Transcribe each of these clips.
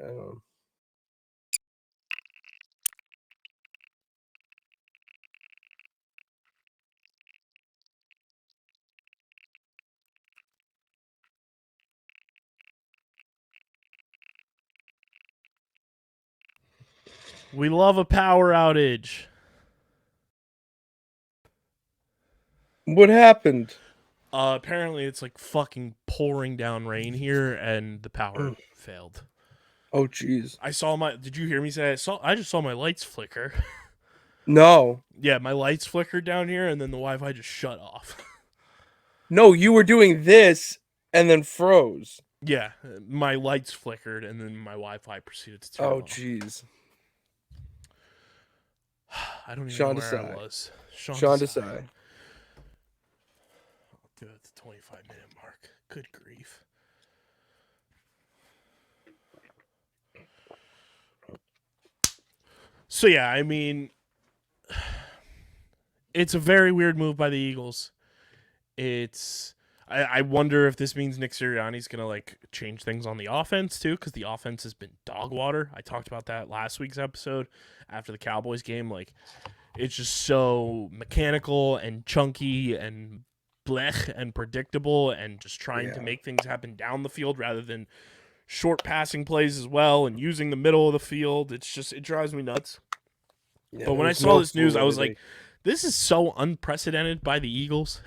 don't know. We love a power outage. What happened? Apparently, it's like fucking pouring down rain here, and the power failed. Oh, jeez. Did you hear me say I just saw my lights flicker. No. Yeah, my lights flickered down here, and then the Wi-Fi just shut off. No, you were doing this and then froze. Yeah, my lights flickered, and then my Wi-Fi proceeded to turn off. Oh, jeez. I don't even Sean know where Desai. I was. Sean Desai. I'll do it at the 25-minute mark. Good grief. So, yeah, I mean, it's a very weird move by the Eagles. I wonder if this means Nick Sirianni's going to, like, change things on the offense, too, because the offense has been dog water. I talked about that last week's episode after the Cowboys game. Like, it's just so mechanical and chunky and blech and predictable and just trying to make things happen down the field rather than short passing plays as well and using the middle of the field. It drives me nuts. Yeah, but when I saw this news, I was like, this is so unprecedented by the Eagles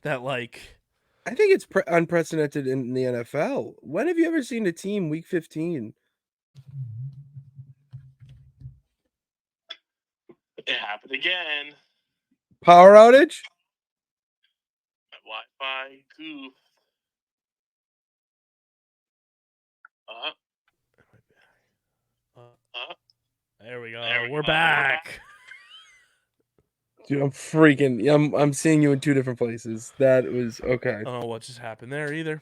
that, like... I think it's unprecedented in the NFL. When have you ever seen a team week 15? It happened again. Power outage? Wi-Fi goof. There we go. We're back. Dude, I'm freaking. I'm seeing you in two different places. That was okay. I don't know what just happened there either.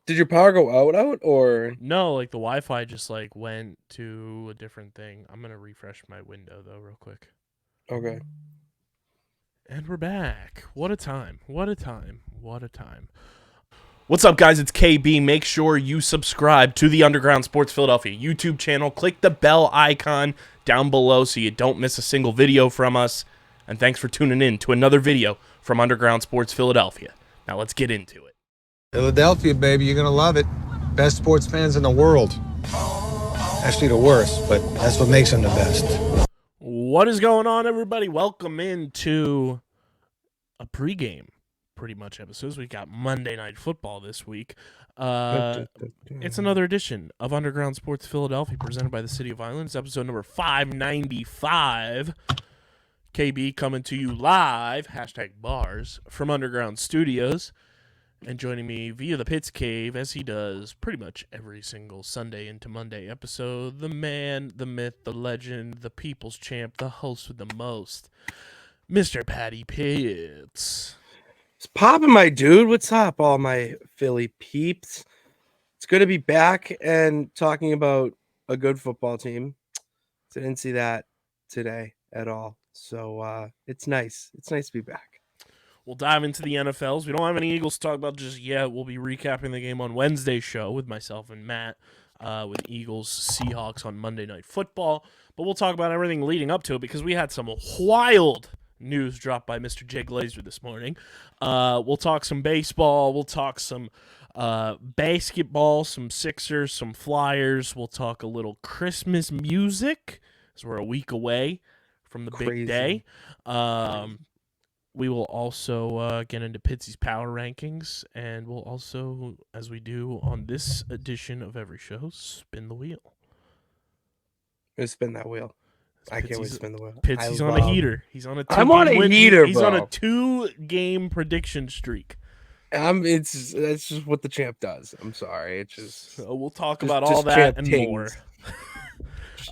Did your power go out, or no? Like the Wi-Fi just like went to a different thing. I'm gonna refresh my window though, real quick. Okay. And we're back. What a time! What a time! What a time! What's up, guys? It's KB. Make sure you subscribe to the Underground Sports Philadelphia YouTube channel. Click the bell icon down below so you don't miss a single video from us. And thanks for tuning in to another video from Underground Sports Philadelphia. Now let's get into it. Philadelphia, baby, you're going to love it. Best sports fans in the world. Actually, the worst, but that's what makes them the best. What is going on, everybody? Welcome into a pregame, pretty much, episodes. We got Monday Night Football this week. It's another edition of Underground Sports Philadelphia, presented by the City of Islands, episode number 595. KB coming to you live, #bars, from Underground Studios. And joining me via the Pits Cave, as he does pretty much every single Sunday into Monday episode, the man, the myth, the legend, the people's champ, the host with the most, Mr. Patty Pitts. It's popping, my dude. What's up, all my Philly peeps? It's good to be back and talking about a good football team. So I didn't see that today at all. So it's nice. It's nice to be back. We'll dive into the NFLs. We don't have any Eagles to talk about just yet. We'll be recapping the game on Wednesday's show with myself and Matt, with Eagles Seahawks on Monday Night Football. But we'll talk about everything leading up to it because we had some wild news dropped by Mr. Jay Glazer this morning. We'll talk some baseball. We'll talk some basketball, some Sixers, some Flyers. We'll talk a little Christmas music as we're a week away from the big day. We will also get into Pitsy's power rankings, and we'll also, as we do on this edition of every show, spin the wheel. Let's spin that wheel. I can't wait to spin the wheel. Pitsy's on a heater. He's on a I'm on a heater, He's on a 2-game prediction streak. It's just what the champ does. I'm sorry. It's just. So we'll talk about all that and more.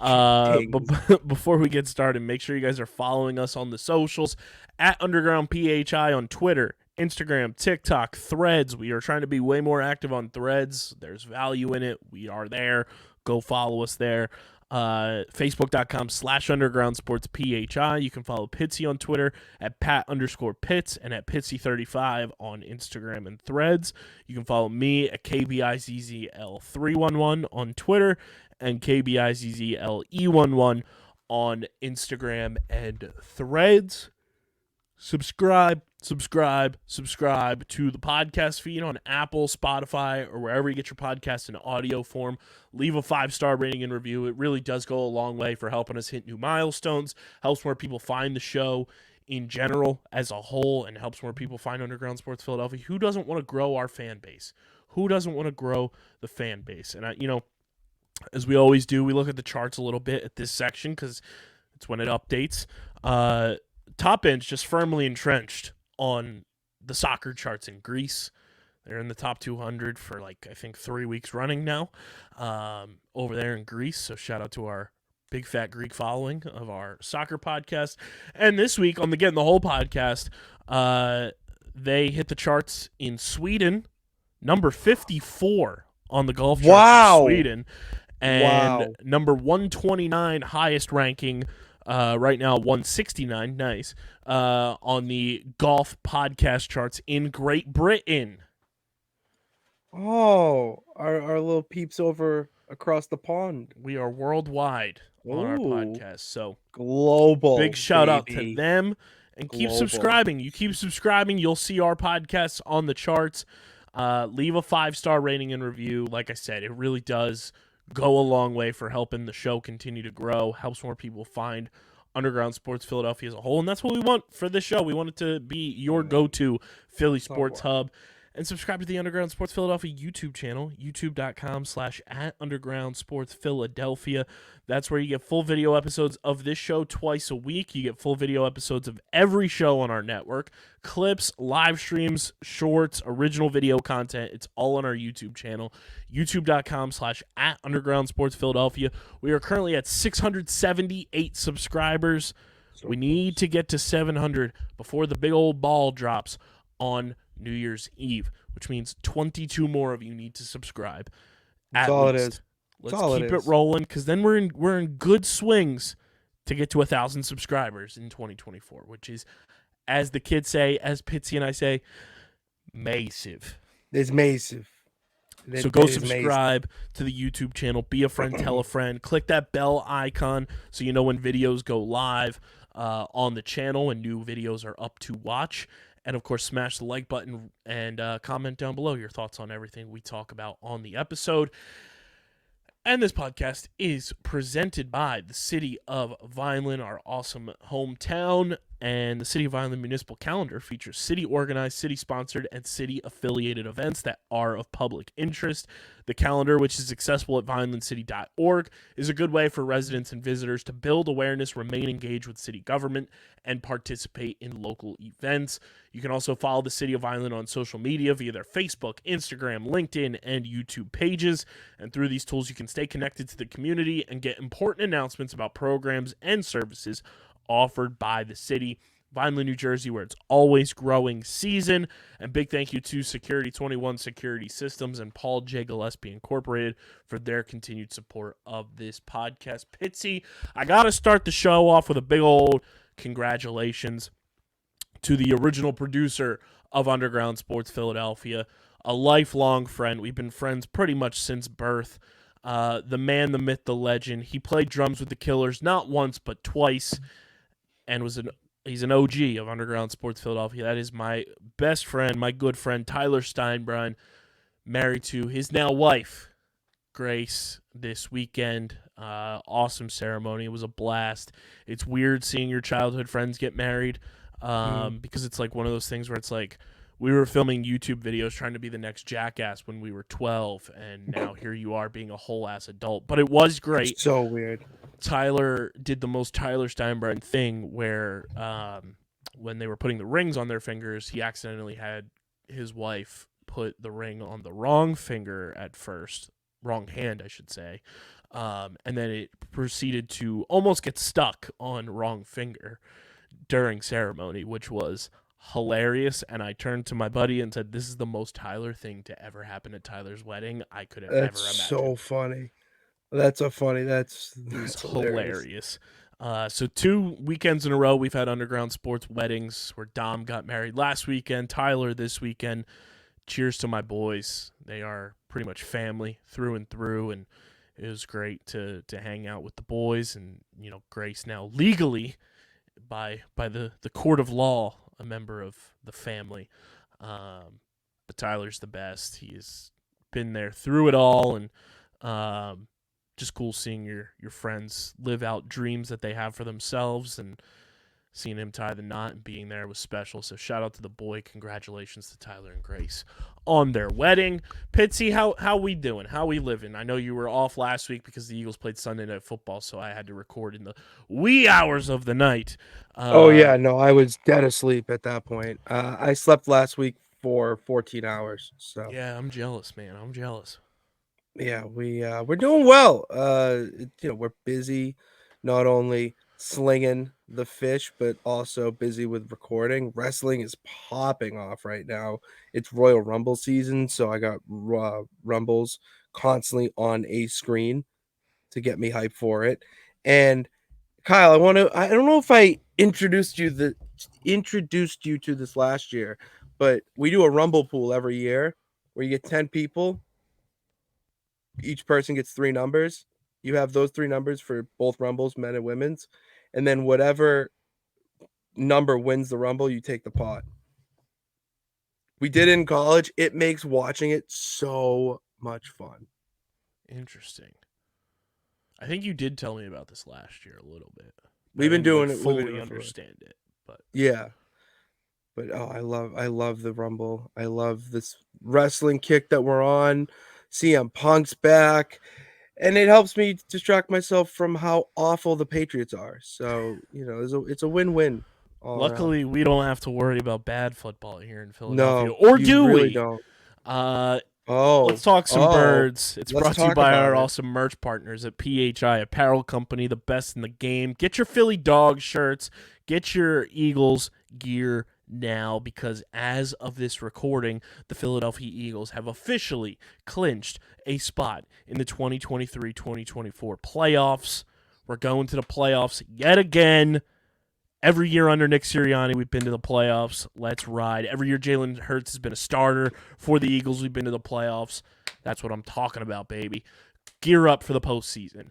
But before we get started, make sure you guys are following us on the socials at Underground PHI on Twitter, Instagram, TikTok, Threads. We are trying to be way more active on Threads. There's value in it. We are there. Go follow us there. Facebook.com/undergroundsportsphi. You can follow Pitsy on Twitter at Pat_Pitts and at Pitsy35 on Instagram and Threads. You can follow me at KBIZZL311 on Twitter and KBIZZLE11 on Instagram and Threads. Subscribe to the podcast feed on Apple, Spotify, or wherever you get your podcasts in audio form. Leave a 5-star rating and review. It really does go a long way for helping us hit new milestones, helps more people find the show in general as a whole, and helps more people find Underground Sports Philadelphia. Who doesn't want to grow our fan base? Who doesn't want to grow the fan base? And, as we always do, we look at the charts a little bit at this section because it's when it updates. Top End's just firmly entrenched on the soccer charts in Greece. They're in the top 200 for I think 3 weeks running now over there in Greece. So shout out to our big fat Greek following of our soccer podcast. And this week on the Getting the Whole podcast, they hit the charts in Sweden, number 54 on the golf charts in Sweden. And number 129 highest ranking right now, 169, nice, on the golf podcast charts in Great Britain. Oh, our little peeps over across the pond. We are worldwide on our podcast, so global. Big shout out to them, and keep subscribing. You keep subscribing, you'll see our podcasts on the charts. Leave a 5-star rating and review. Like I said, it really does go a long way for helping the show continue to grow, helps more people find Underground Sports Philadelphia as a whole, and that's what we want for this show. We want it to be your go-to Philly sports hub. And subscribe to the Underground Sports Philadelphia YouTube channel, youtube.com/@undergroundsportsphiladelphia. That's where you get full video episodes of this show twice a week. You get full video episodes of every show on our network, clips, live streams, shorts, original video content. It's all on our YouTube channel, youtube.com/@undergroundsportsphiladelphia. We are currently at 678 subscribers. We need to get to 700 before the big old ball drops on New Year's Eve, which means 22 more of you need to subscribe. That's all it is. Let's keep it rolling, because then we're in good swings to get to 1,000 subscribers in 2024, which is, as the kids say, as Pitsy and I say, massive. It's massive. So go subscribe to the YouTube channel. Be a friend, tell a friend. Click that bell icon so you know when videos go live on the channel and new videos are up to watch. And, of course, smash the like button and comment down below your thoughts on everything we talk about on the episode. And this podcast is presented by the City of Vineland, our awesome hometown. And the City of Vineland Municipal Calendar features city-organized, city-sponsored, and city-affiliated events that are of public interest. The calendar, which is accessible at vinelandcity.org, is a good way for residents and visitors to build awareness, remain engaged with city government, and participate in local events. You can also follow the City of Vineland on social media via their Facebook, Instagram, LinkedIn, and YouTube pages. And through these tools, you can stay connected to the community and get important announcements about programs and services offered by the city. Vineland, New Jersey, where it's always growing season. And big thank you to Security 21 Security Systems and Paul J. Gillespie Incorporated for their continued support of this podcast. Pitsy, I got to start the show off with a big old congratulations to the original producer of Underground Sports Philadelphia, a lifelong friend. We've been friends pretty much since birth. The man, the myth, the legend. He played drums with the Killers not once but twice, and he's an OG of Underground Sports Philadelphia. That is my best friend, my good friend, Tyler Steinbrun, married to his now wife, Grace, this weekend. Awesome ceremony. It was a blast. It's weird seeing your childhood friends get married because it's like one of those things where it's like we were filming YouTube videos trying to be the next jackass when we were 12, and now here you are being a whole-ass adult. But it was great. It's so weird. Tyler did the most Tyler Steinbrun thing where when they were putting the rings on their fingers, he accidentally had his wife put the ring on the wrong finger at first, wrong hand, I should say, and then it proceeded to almost get stuck on wrong finger during ceremony, which was hilarious. And I turned to my buddy and said, "This is the most Tyler thing to ever happen at Tyler's wedding I could have ever imagined." That's so funny. That's so funny. That's It was hilarious. hilarious. So 2 weekends in a row, we've had Underground Sports weddings where Dom got married last weekend, Tyler this weekend. Cheers to my boys. They are pretty much family through and through, and it was great to hang out with the boys. And Grace now legally by the court of law a member of the family. But Tyler's the best. He's been there through it all, and just cool seeing your friends live out dreams that they have for themselves, and seeing him tie the knot and being there was special. So shout out to the boy. Congratulations to Tyler and Grace on their wedding. Pitsy, how we doing? How we living? I know you were off last week because the Eagles played Sunday Night Football, so I had to record in the wee hours of the night. Oh yeah, no, I was dead asleep at that point. I slept last week for 14 hours. So Yeah, I'm jealous, man. I'm jealous. yeah, we're doing well. We're busy, not only slinging the fish, but also busy with recording. Wrestling is popping off right now. It's Royal Rumble season, so I got Rumbles constantly on a screen to get me hyped for it. And Kyle, I don't know if I introduced you to this last year, but we do a Rumble pool every year where you get 10 people. Each person gets 3 numbers. You have those 3 numbers for both Rumbles, men and women's, and then whatever number wins the Rumble, you take the pot. We did it in college. It makes watching it so much fun. Interesting. I think you did tell me about this last year a little bit. We've been doing it. Fully understand it, but yeah. But I love the Rumble. I love this wrestling kick that we're on. CM Punk's back, and it helps me distract myself from how awful the Patriots are. So it's a win-win. Luckily, around. we don't have to worry about bad football here in Philadelphia. No, Or you do really we? don't. Let's talk some birds. It's let's brought to you talk by about our it. awesome merch partners at PHI Apparel Company, the best in the game. Get your Philly dog shirts. Get your Eagles gear now, because as of this recording, the Philadelphia Eagles have officially clinched a spot in the 2023-2024 playoffs. We're going to the playoffs yet again. Every year under Nick Sirianni, we've been to the playoffs. Let's ride. Every year Jalen Hurts has been a starter for the Eagles. We've been to the playoffs. That's what I'm talking about, baby. Gear up for the postseason.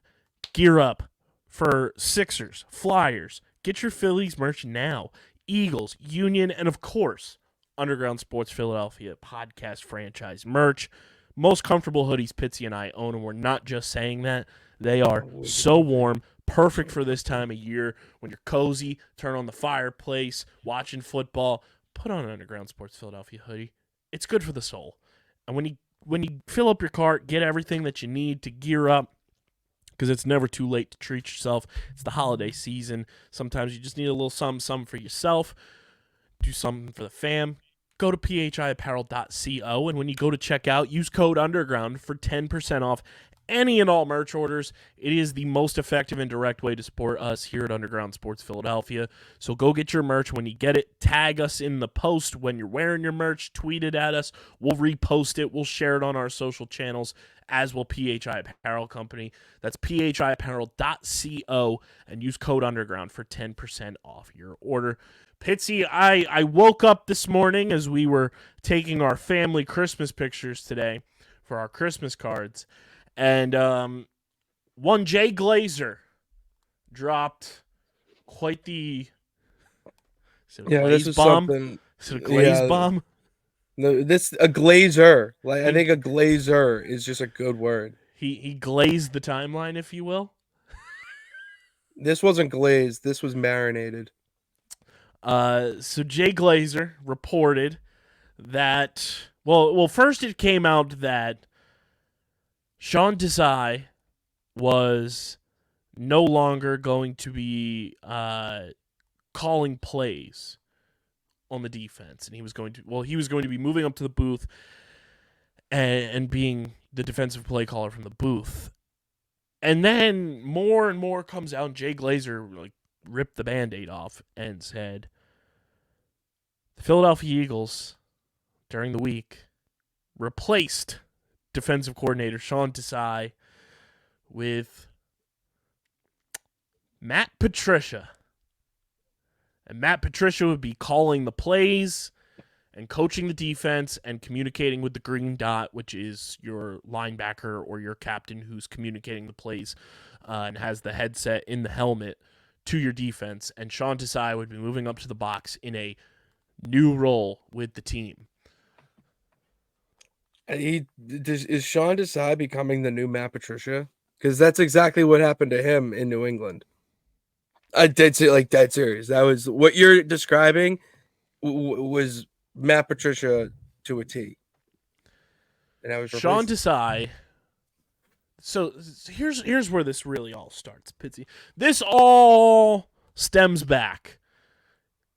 Gear up for Sixers, Flyers. Get your Phillies merch now. Eagles, Union, and of course, Underground Sports Philadelphia podcast franchise merch. Most comfortable hoodies Pitsy and I own, and we're not just saying that. They are so warm. Perfect for this time of year when you're cozy, turn on the fireplace, watching football. Put on an Underground Sports Philadelphia hoodie. It's good for the soul. And when you fill up your cart, get everything that you need to gear up, because it's never too late to treat yourself. It's the holiday season. Sometimes you just need a little something for yourself. Do something for the fam. Go to phiapparel.co, and when you go to checkout, use code UNDERGROUND for 10% off any and all merch orders. It is the most effective and direct way to support us here at Underground Sports Philadelphia. So go get your merch. When you get it, tag us in the post when you're wearing your merch. Tweet it at us. We'll repost it. We'll share it on our social channels, as will PHI Apparel Company. That's phiapparel.co, and use code UNDERGROUND for 10% off your order. Pitsy, I woke up this morning as we were taking our family Christmas pictures today for our Christmas cards, and one Jay Glazer dropped quite the This is bomb. something. Is it a glaze bomb? No, a glazer. I think a glazer is just a good word. He glazed the timeline, if you will. This wasn't glazed. This was marinated. So Jay Glazer reported that. Well, first it came out that Sean Desai was no longer going to be calling plays on the defense, and he was going to be moving up to the booth and being the defensive play caller from the booth. And then more and more comes out, and Jay Glazer ripped the Band-Aid off and said the Philadelphia Eagles during the week replaced defensive coordinator Sean Desai with Matt Patricia. And Matt Patricia would be calling the plays and coaching the defense and communicating with the green dot, which is your linebacker or your captain who's communicating the plays and has the headset in the helmet to your defense. And Sean Desai would be moving up to the box in a new role with the team. And is Sean Desai becoming the new Matt Patricia? Because that's exactly what happened to him in New England. Dead serious. That was what you're describing. Was Matt Patricia to a T. And I was Sean Desai. So here's where this really all starts, Pitsy. This all stems back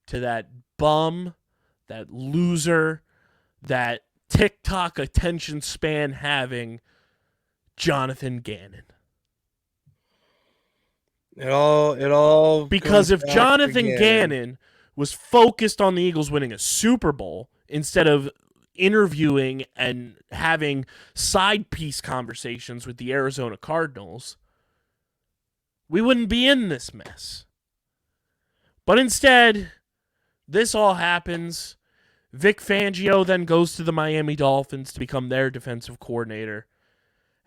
to that bum, that loser, that TikTok attention span having Jonathan Gannon. It all because if Jonathan Gannon was focused on the Eagles winning a Super Bowl instead of interviewing and having side piece conversations with the Arizona Cardinals, we wouldn't be in this mess. But instead, this all happens. Vic Fangio then goes to the Miami Dolphins to become their defensive coordinator,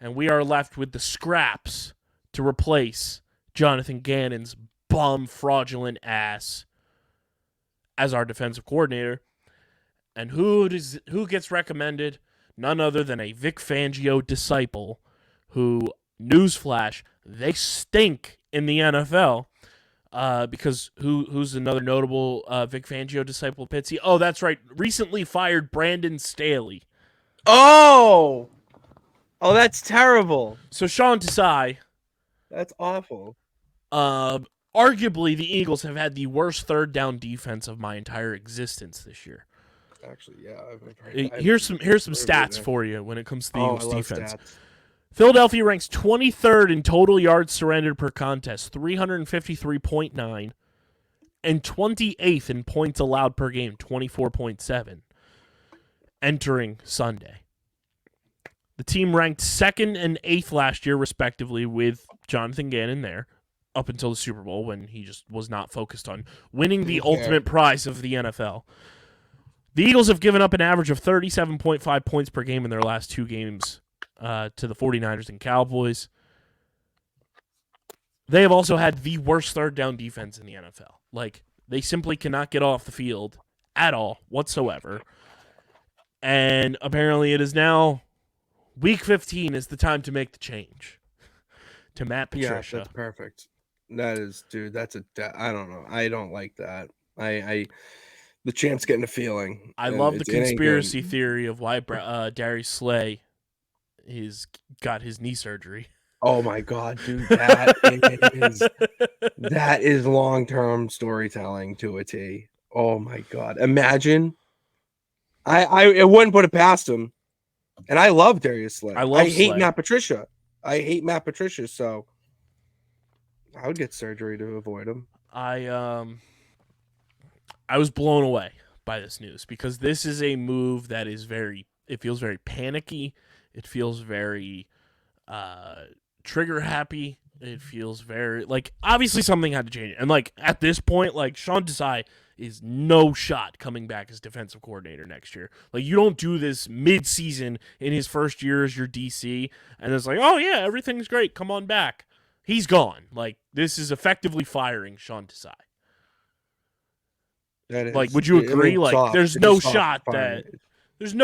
and we are left with the scraps to replace Jonathan Gannon's bum fraudulent ass as our defensive coordinator. And who gets recommended? None other than a Vic Fangio disciple who, newsflash, they stink in the NFL. Because who's another notable Vic Fangio disciple, Pitsy? Oh, that's right. Recently fired Brandon Staley. Oh, that's terrible. So Sean Desai. That's awful. Arguably, the Eagles have had the worst third down defense of my entire existence this year. Actually, yeah. Here's some stats for you when it comes to the Eagles defense. Stats. Philadelphia ranks 23rd in total yards surrendered per contest, 353.9, and 28th in points allowed per game, 24.7, entering Sunday. The team ranked 2nd and 8th last year, respectively, with Jonathan Gannon there, up until the Super Bowl when he just was not focused on winning the ultimate prize of the NFL. The Eagles have given up an average of 37.5 points per game in their last 2 games to the 49ers and Cowboys. They have also had the worst third down defense in the NFL. Like, they simply cannot get off the field at all, whatsoever. And apparently it is now week 15 is the time to make the change to Matt Patricia. Yeah, that's perfect. That is, dude, I don't know. I don't like that. The champ's getting a feeling. I love the conspiracy theory of why Darius Slay got his knee surgery. Oh my God, dude, that is long-term storytelling to a T. Oh my God, imagine. I wouldn't put it past him, and I love Darius Slay. I hate Matt Patricia. So I would get surgery to avoid him. I was blown away by this news because this is a move that is it feels very panicky. It feels very trigger happy. It feels very obviously something had to change. And at this point, Sean Desai is no shot coming back as defensive coordinator next year. You don't do this mid-season in his first year as your DC and it's oh yeah, everything's great. Come on back. He's gone. This is effectively firing Sean Desai. Would you agree? There's no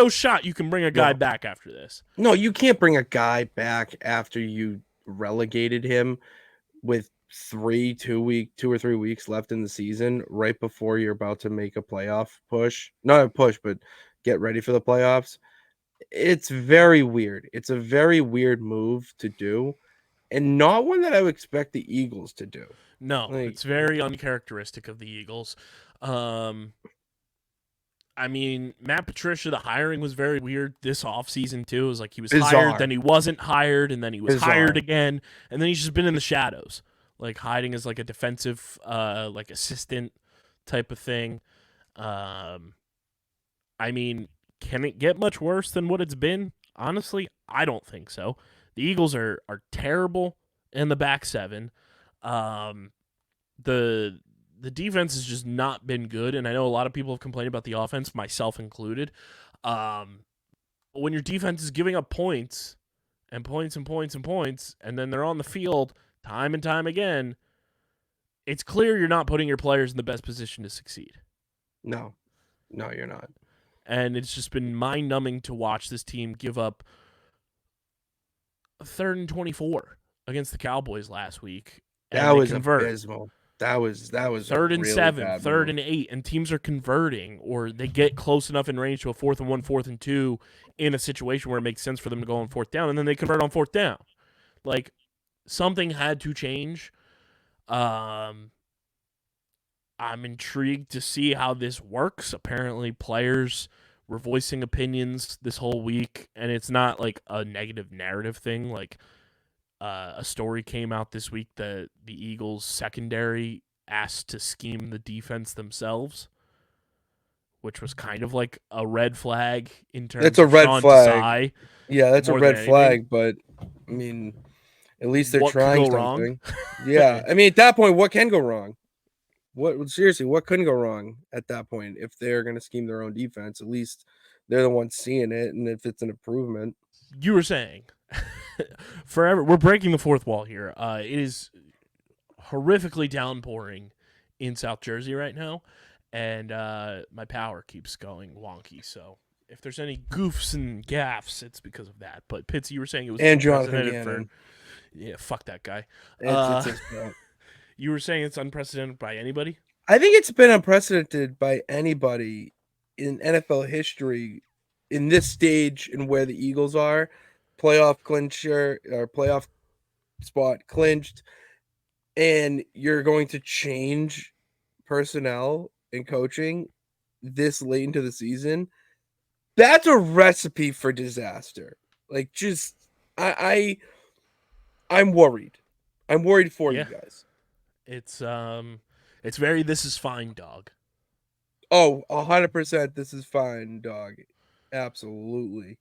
shot you can bring a guy back after this. No, you can't bring a guy back after you relegated him with 2 or 3 weeks left in the season, right before you're about to make a playoff push. Not a push, but get ready for the playoffs. It's very weird. It's a very weird move to do, and not one that I would expect the Eagles to do. No, it's very uncharacteristic of the Eagles. I mean, Matt Patricia, the hiring was very weird this offseason, too. It was he was hired, then he wasn't hired, and then he was hired again, and then he's just been in the shadows, hiding as a defensive assistant type of thing. I mean, can it get much worse than what it's been? Honestly, I don't think so. The Eagles are terrible in the back seven. The defense has just not been good, and I know a lot of people have complained about the offense, myself included. When your defense is giving up points and points and points and points, and then they're on the field time and time again, it's clear you're not putting your players in the best position to succeed. No, you're not. And it's just been mind-numbing to watch this team give up a 3rd and 24 against the Cowboys last week. That was abysmal. That was 3rd and really 7, bad 3rd move. and 8, and teams are converting, or they get close enough in range to a 4th and 1, 4th and 2 in a situation where it makes sense for them to go on 4th down, and then they convert on 4th down. Like, something had to change. I'm intrigued to see how this works. Apparently, players were voicing opinions this whole week, and it's not like a negative narrative thing. Like, a story came out this week that the Eagles secondary asked to scheme the defense themselves, which was kind of like a red flag in terms That's a of red Sean flag. Desai. Yeah, that's a more red than flag, anything. but I mean, at least they're What could trying go wrong? something. Yeah, I mean, at that point, what can go wrong? Seriously, what couldn't go wrong at that point if they're going to scheme their own defense? At least they're the ones seeing it, and if it's an improvement. You were saying forever. We're breaking the fourth wall here. It is horrifically downpouring in South Jersey right now, and my power keeps going wonky. So if there's any goofs and gaffs, it's because of that. But Pitsy, you were saying it was And Jonathan unprecedented Gannon. yeah, fuck that guy. It's his fault. You were saying it's unprecedented by anybody? I think it's been unprecedented by anybody in NFL history in this stage and where the Eagles are. Playoff clincher or playoff spot clinched, and you're going to change personnel and coaching this late into the season. That's a recipe for disaster. Like, just I'm worried. I'm worried for you guys. It's very this is fine, dog. Oh, 100% this is fine, dog. Absolutely.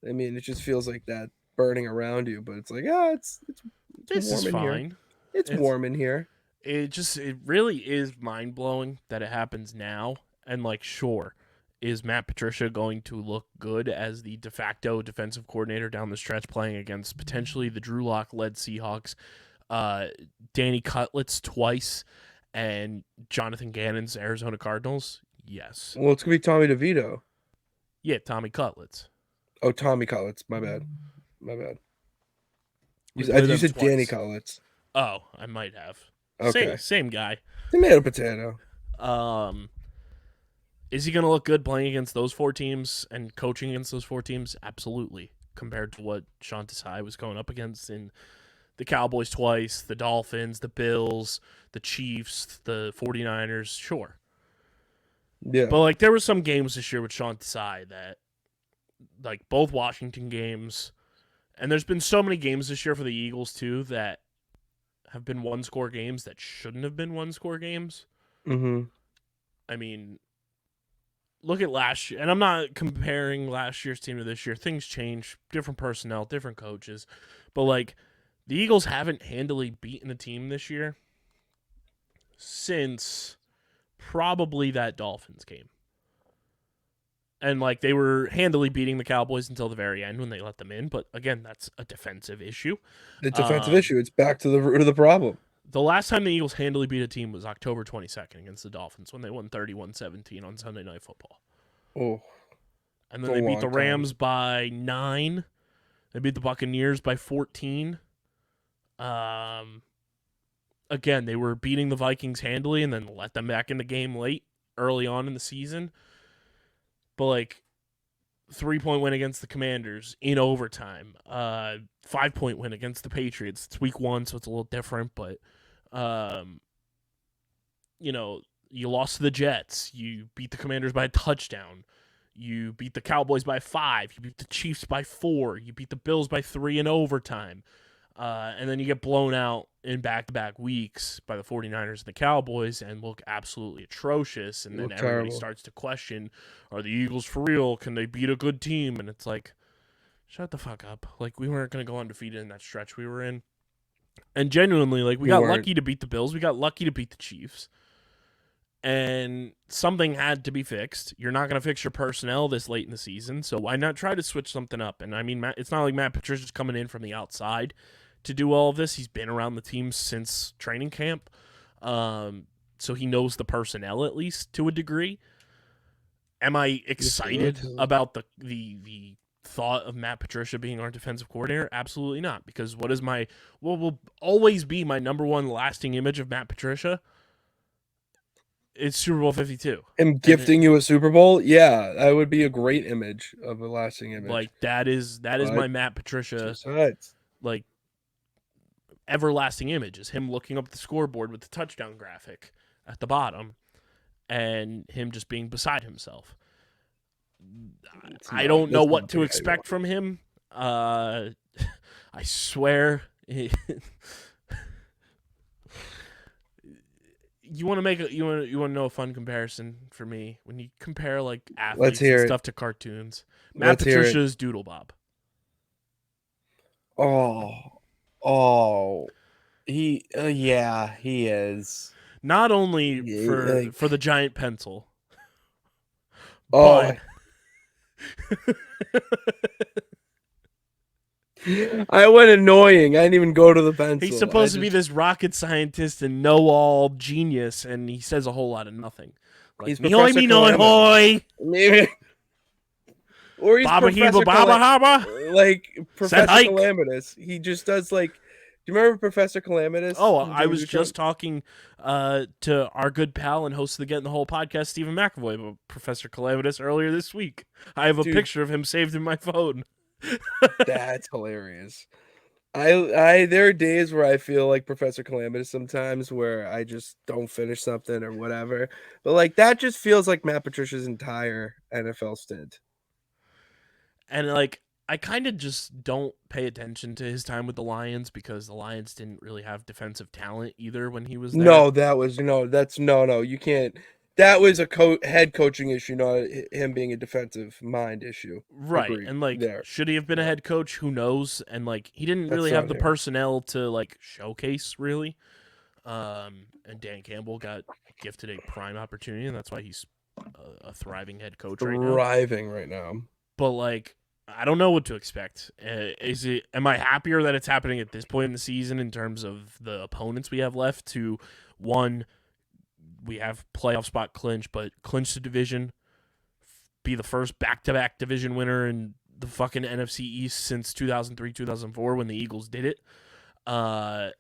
I mean, it just feels like that burning around you, but it's like, it's This warm is in here. fine. It's warm in here. It really is mind-blowing that it happens now. And, like, sure, is Matt Patricia going to look good as the de facto defensive coordinator down the stretch playing against potentially the Drew Lock-led Seahawks, Danny Cutlets twice, and Jonathan Gannon's Arizona Cardinals? Yes. Well, it's going to be Tommy DeVito. Yeah, Tommy Cutlets. Oh, Tommy Cutlets. My bad. You played them said twice. Danny Cutlets. Oh, I might have. Okay. Same guy. Tomato potato. Is he going to look good playing against those four teams and coaching against those four teams? Absolutely. Compared to what Sean Desai was going up against in the Cowboys twice, the Dolphins, the Bills, the Chiefs, the 49ers, sure. Yeah. But, like, there were some games this year with Sean Desai that, like, both Washington games, and there's been so many games this year for the Eagles, too, that have been one-score games that shouldn't have been one-score games. Mm-hmm. I mean, look at last year, and I'm not comparing last year's team to this year. Things change, different personnel, different coaches. But, like, the Eagles haven't handily beaten a team this year since probably that Dolphins game. And, like, they were handily beating the Cowboys until the very end when they let them in. But, again, that's a defensive issue. It's a defensive issue. It's back to the root of the problem. The last time the Eagles handily beat a team was October 22nd against the Dolphins when they won 31-17 on Sunday Night Football. Oh. And then they beat the Rams by 9. They beat the Buccaneers by 14. Again, they were beating the Vikings handily and then let them back in the game late, early on in the season. But, like, 3-point win against the Commanders in overtime. 5-point win against the Patriots. It's week 1, so it's a little different, but, you know, you lost to the Jets. You beat the Commanders by a touchdown. You beat the Cowboys by 5. You beat the Chiefs by 4. You beat the Bills by 3 in overtime. And then you get blown out in back-to-back weeks by the 49ers and the Cowboys and look absolutely atrocious. And then everybody starts to question, are the Eagles for real? Can they beat a good team? And it's like, Shut the fuck up. Like, we weren't going to go undefeated in that stretch we were in. And genuinely, like, we You got weren't. lucky to beat the Bills. We got lucky to beat the Chiefs. And something had to be fixed. You're not going to fix your personnel this late in the season, so why not try to switch something up? And I mean, it's not like Matt Patricia's coming in from the outside to do all of this. He's been around the team since training camp, so he knows the personnel at least to a degree. Am I excited about the thought of Matt Patricia being our defensive coordinator? Absolutely not, because what will always be my number one lasting image of Matt Patricia? It's Super Bowl 52. Him gifting you a Super Bowl? Yeah, that would be a great image of a lasting image. Like, that is my Matt Patricia, like, everlasting image, is him looking up the scoreboard with the touchdown graphic at the bottom and him just being beside himself. I don't know what to expect from him. I swear. You want to know a fun comparison for me? When you compare like athletes and stuff to cartoons, Matt Patricia's Doodle Bob. He is. Not only for the giant pencil. But I went annoying. I didn't even go to the pencil. He's supposed to be this rocket scientist and know-all genius, and he says a whole lot of nothing. Like, he's Professor Calamitous. Or he's Baba Professor Baba Haba. Like Professor Calamitous. He just does like. Do you remember Professor Calamitous? Oh, I was just talking to our good pal and host of the Get in the Hole podcast, Stephen McAvoy, about Professor Calamitous earlier this week. I have a picture of him saved in my phone. That's hilarious. There are days where I feel like Professor Calamitous sometimes, where I just don't finish something or whatever. But like that just feels like Matt Patricia's entire NFL stint. And like, I kind of just don't pay attention to his time with the Lions, because the Lions didn't really have defensive talent either when he was there. No, you can't. That was a head coaching issue, not him being a defensive mind issue. Right. Agreed. And like, should he have been a head coach? Who knows? And like, he didn't really have the personnel to like showcase really. And Dan Campbell got gifted a prime opportunity, and that's why he's a thriving head coach right now. But like, I don't know what to expect. Am I happier that it's happening at this point in the season in terms of the opponents we have left? To one, we have playoff spot clinch, but clinch the division, be the first back-to-back division winner in the fucking NFC East since 2003-2004 when the Eagles did it, and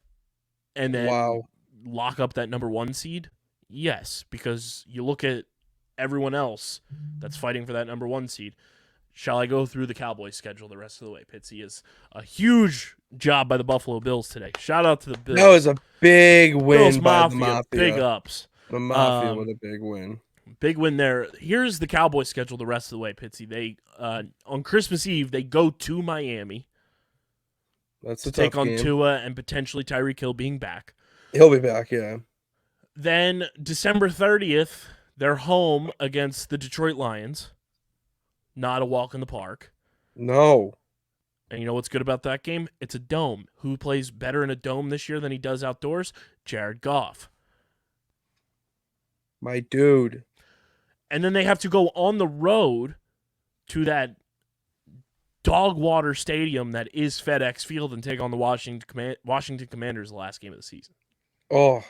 then lock up that number one seed. Yes, because you look at everyone else that's fighting for that number one seed. Shall I go through the Cowboys schedule the rest of the way? Pitsy is a huge job by the Buffalo Bills today. Shout out to the Bills. That was a big win Bills by the Mafia. Big ups. The Mafia with a big win. Big win there. Here's the Cowboys schedule the rest of the way, Pitsy. They on Christmas Eve, they go to Miami. That's to take on Tua and potentially Tyreek Hill being back. He'll be back, yeah. Then December 30th, they're home against the Detroit Lions. Not a walk in the park. No. And you know what's good about that game? It's a dome. Who plays better in a dome this year than he does outdoors? Jared Goff. My dude. And then they have to go on the road to that dog water stadium that is FedEx Field and take on the Washington Commanders the last game of the season. Oh.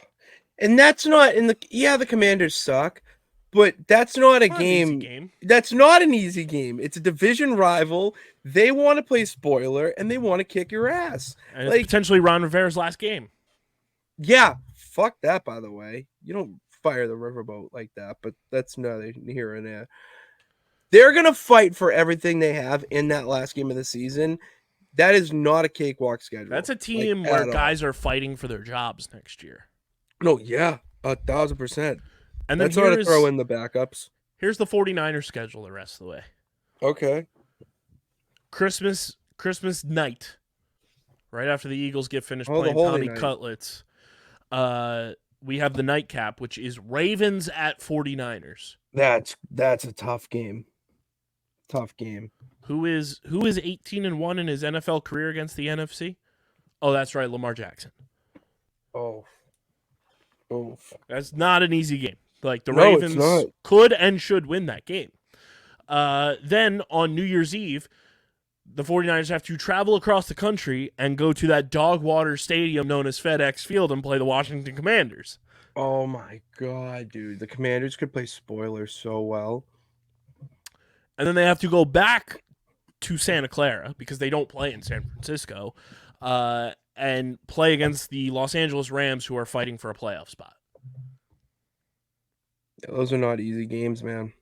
And that's not in the the Commanders suck. But that's not a game. That's not an easy game. It's a division rival. They want to play spoiler, and they want to kick your ass. And it's potentially Ron Rivera's last game. Yeah, fuck that, by the way. You don't fire the riverboat like that, but that's neither here nor there. They're going to fight for everything they have in that last game of the season. That is not a cakewalk schedule. That's a team where guys are fighting for their jobs next year. No, yeah, 1,000%. And then that's hard to throw in the backups. Here's the 49ers schedule the rest of the way. Okay. Christmas night, right after the Eagles get finished playing Tommy Cutlets, we have the nightcap, which is Ravens at 49ers. That's a tough game. Who is 18-1 in his NFL career against the NFC? Oh, that's right, Lamar Jackson. Oh. That's not an easy game. Like the No, it's Ravens not. could and should win that game. Then on New Year's Eve, the 49ers have to travel across the country and go to that dog water stadium known as FedEx Field and play the Washington Commanders. Oh my god, dude. The Commanders could play spoilers so well. And then they have to go back to Santa Clara because they don't play in San Francisco and play against the Los Angeles Rams, who are fighting for a playoff spot. Yeah, those are not easy games, man.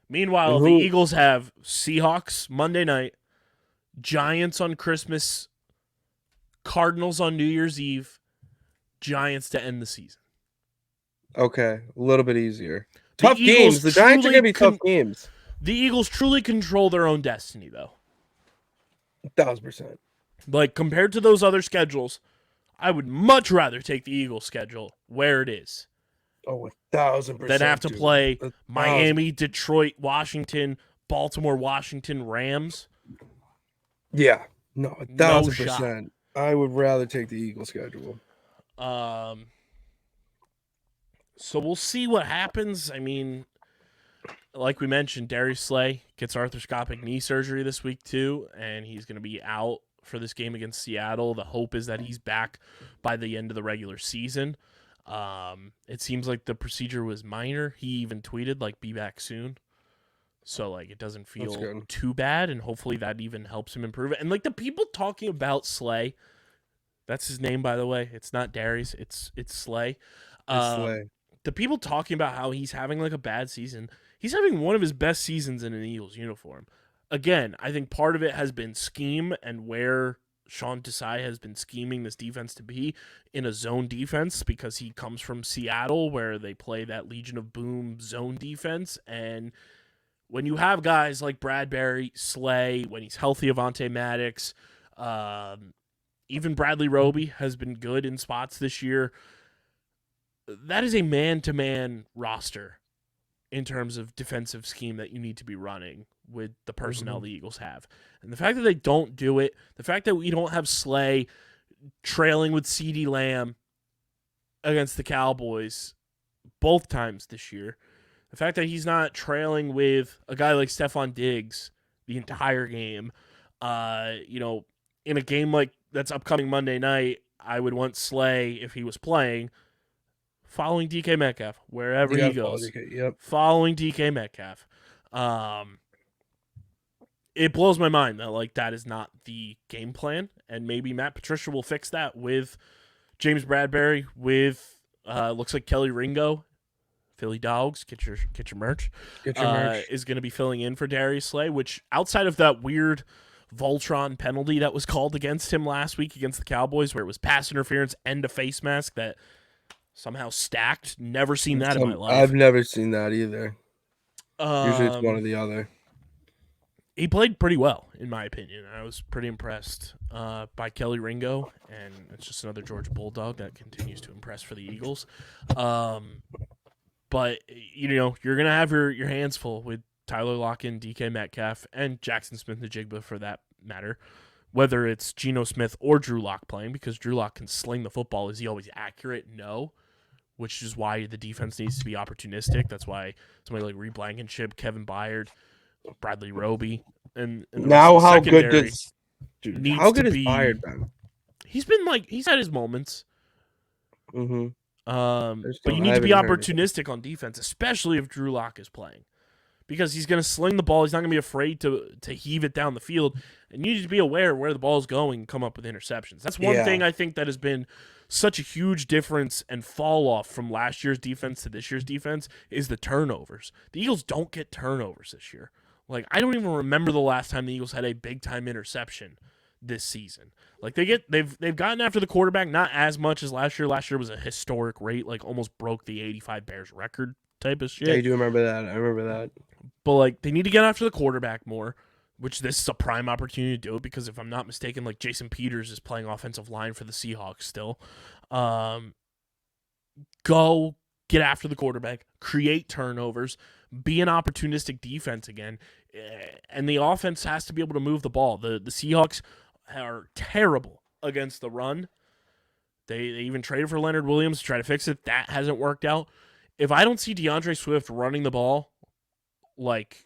Meanwhile, the Eagles have Seahawks Monday night, Giants on Christmas, Cardinals on New Year's Eve, Giants to end the season. Okay, a little bit easier. Tough games. The Giants are going to be tough games. The Eagles truly control their own destiny, though. 1,000%. Like, compared to those other schedules, I would much rather take the Eagles schedule where it is. Oh, 1,000%. Than have to play Miami, Detroit, Washington, Baltimore, Washington, Rams. Yeah. No, 1,000%. I would rather take the Eagles schedule. So we'll see what happens. I mean, like we mentioned, Darius Slay gets arthroscopic knee surgery this week too, and he's going to be out for this game against Seattle. The hope is that he's back by the end of the regular season. It seems like the procedure was minor. He even tweeted, like, be back soon. So, like, it doesn't feel too bad, and hopefully that even helps him improve it. And, like, the people talking about Slay, that's his name, by the way. It's not Darius. It's Slay. Slay. The people talking about how he's having, like, a bad season, he's having one of his best seasons in an Eagles uniform. Again, I think part of it has been scheme and where Sean Desai has been scheming this defense to be in a zone defense because he comes from Seattle where they play that Legion of Boom zone defense. And when you have guys like Bradbury, Slay, when he's healthy, Avonte Maddox, even Bradley Roby has been good in spots this year. That is a man-to-man roster in terms of defensive scheme that you need to be running with the personnel the Eagles have. And the fact that they don't do it, the fact that we don't have Slay trailing with CeeDee Lamb against the Cowboys both times this year, the fact that he's not trailing with a guy like Stephon Diggs the entire game, in a game like that's upcoming Monday night, I would want Slay, if he was playing, following DK Metcalf wherever he goes. Following DK Metcalf. It blows my mind that, like, that is not the game plan, and maybe Matt Patricia will fix that with James Bradbury, with looks like Kelly Ringo, Philly Dogs, get your merch. Get your merch. Is going to be filling in for Darius Slay, which outside of that weird Voltron penalty that was called against him last week against the Cowboys, where it was pass interference and a face mask that somehow stacked. Never seen that in my life. I've never seen that either. Usually it's one or the other. He played pretty well, in my opinion. I was pretty impressed by Kelly Ringo, and it's just another Georgia Bulldog that continues to impress for the Eagles. But, you're going to have your hands full with Tyler Lockett, DK Metcalf, and Jackson Smith-Njigba for that matter, whether it's Geno Smith or Drew Lock playing, because Drew Lock can sling the football. Is he always accurate? No. Which is why the defense needs to be opportunistic. That's why somebody like Reed Blankenship, Kevin Byard, Bradley Roby, and now how good is Byard been? He's had his moments. Mm-hmm. But you need to be opportunistic on defense, especially if Drew Lock is playing, because he's going to sling the ball. He's not going to be afraid to heave it down the field, and you need to be aware of where the ball is going and come up with interceptions. That's one thing I think that has been such a huge difference and fall off from last year's defense to this year's defense is the turnovers. The Eagles don't get turnovers this year. Like, I don't even remember the last time the Eagles had a big time interception this season. Like, they've gotten after the quarterback, not as much as last year. Last year was a historic rate, like almost broke the 85 Bears record type of shit. Yeah, I do remember that. I remember that. But, like, they need to get after the quarterback more, which this is a prime opportunity to do it, because if I'm not mistaken, like, Jason Peters is playing offensive line for the Seahawks still. Go get after the quarterback, create turnovers, be an opportunistic defense again, and the offense has to be able to move the ball. The Seahawks are terrible against the run. They even traded for Leonard Williams to try to fix it. That hasn't worked out. If I don't see DeAndre Swift running the ball like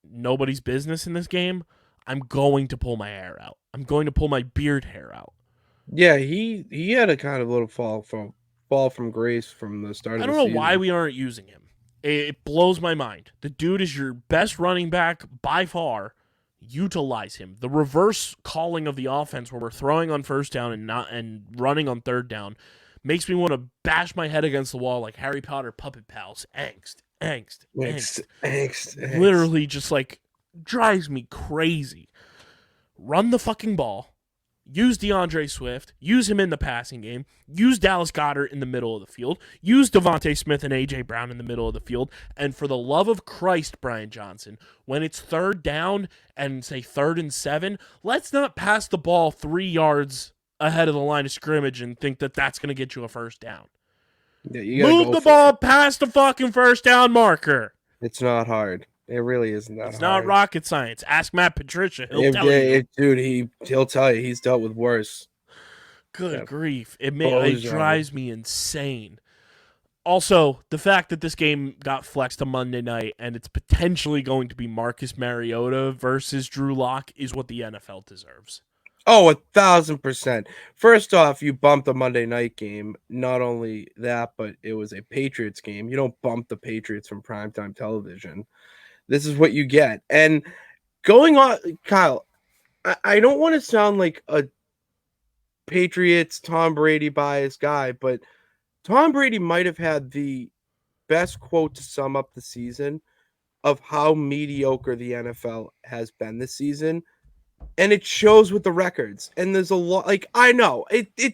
nobody's business in this game, I'm going to pull my hair out. I'm going to pull my beard hair out. Yeah, he had a kind of little fall from grace from the start of I the don't know season. why we aren't using him. It blows my mind. The dude is your best running back by far. Utilize him. The reverse calling of the offense where we're throwing on first down and running on third down makes me want to bash my head against the wall like Harry Potter puppet pals. Angst. Literally just like drives me crazy. Run the fucking ball. Use DeAndre Swift. Use him in the passing game. Use Dallas Goedert in the middle of the field. Use Devontae Smith and A.J. Brown in the middle of the field. And for the love of Christ, Brian Johnson, when it's third down and, say, 3rd and 7, let's not pass the ball 3 yards ahead of the line of scrimmage and think that that's going to get you a first down. Yeah, move the ball past the fucking first down marker. It's not hard. It really isn't that hard. It's not rocket science. Ask Matt Patricia. He'll tell you. Dude, he'll tell you. He's dealt with worse. Good grief. It drives me insane. Also, the fact that this game got flexed to Monday night and it's potentially going to be Marcus Mariota versus Drew Lock is what the NFL deserves. Oh, 1,000%. First off, you bumped the Monday night game. Not only that, but it was a Patriots game. You don't bump the Patriots from primetime television. This is what you get. And going on, Kyle, I don't want to sound like a Patriots, Tom Brady biased guy, but Tom Brady might have had the best quote to sum up the season of how mediocre the NFL has been this season. And it shows with the records. And there's a lot, like, I know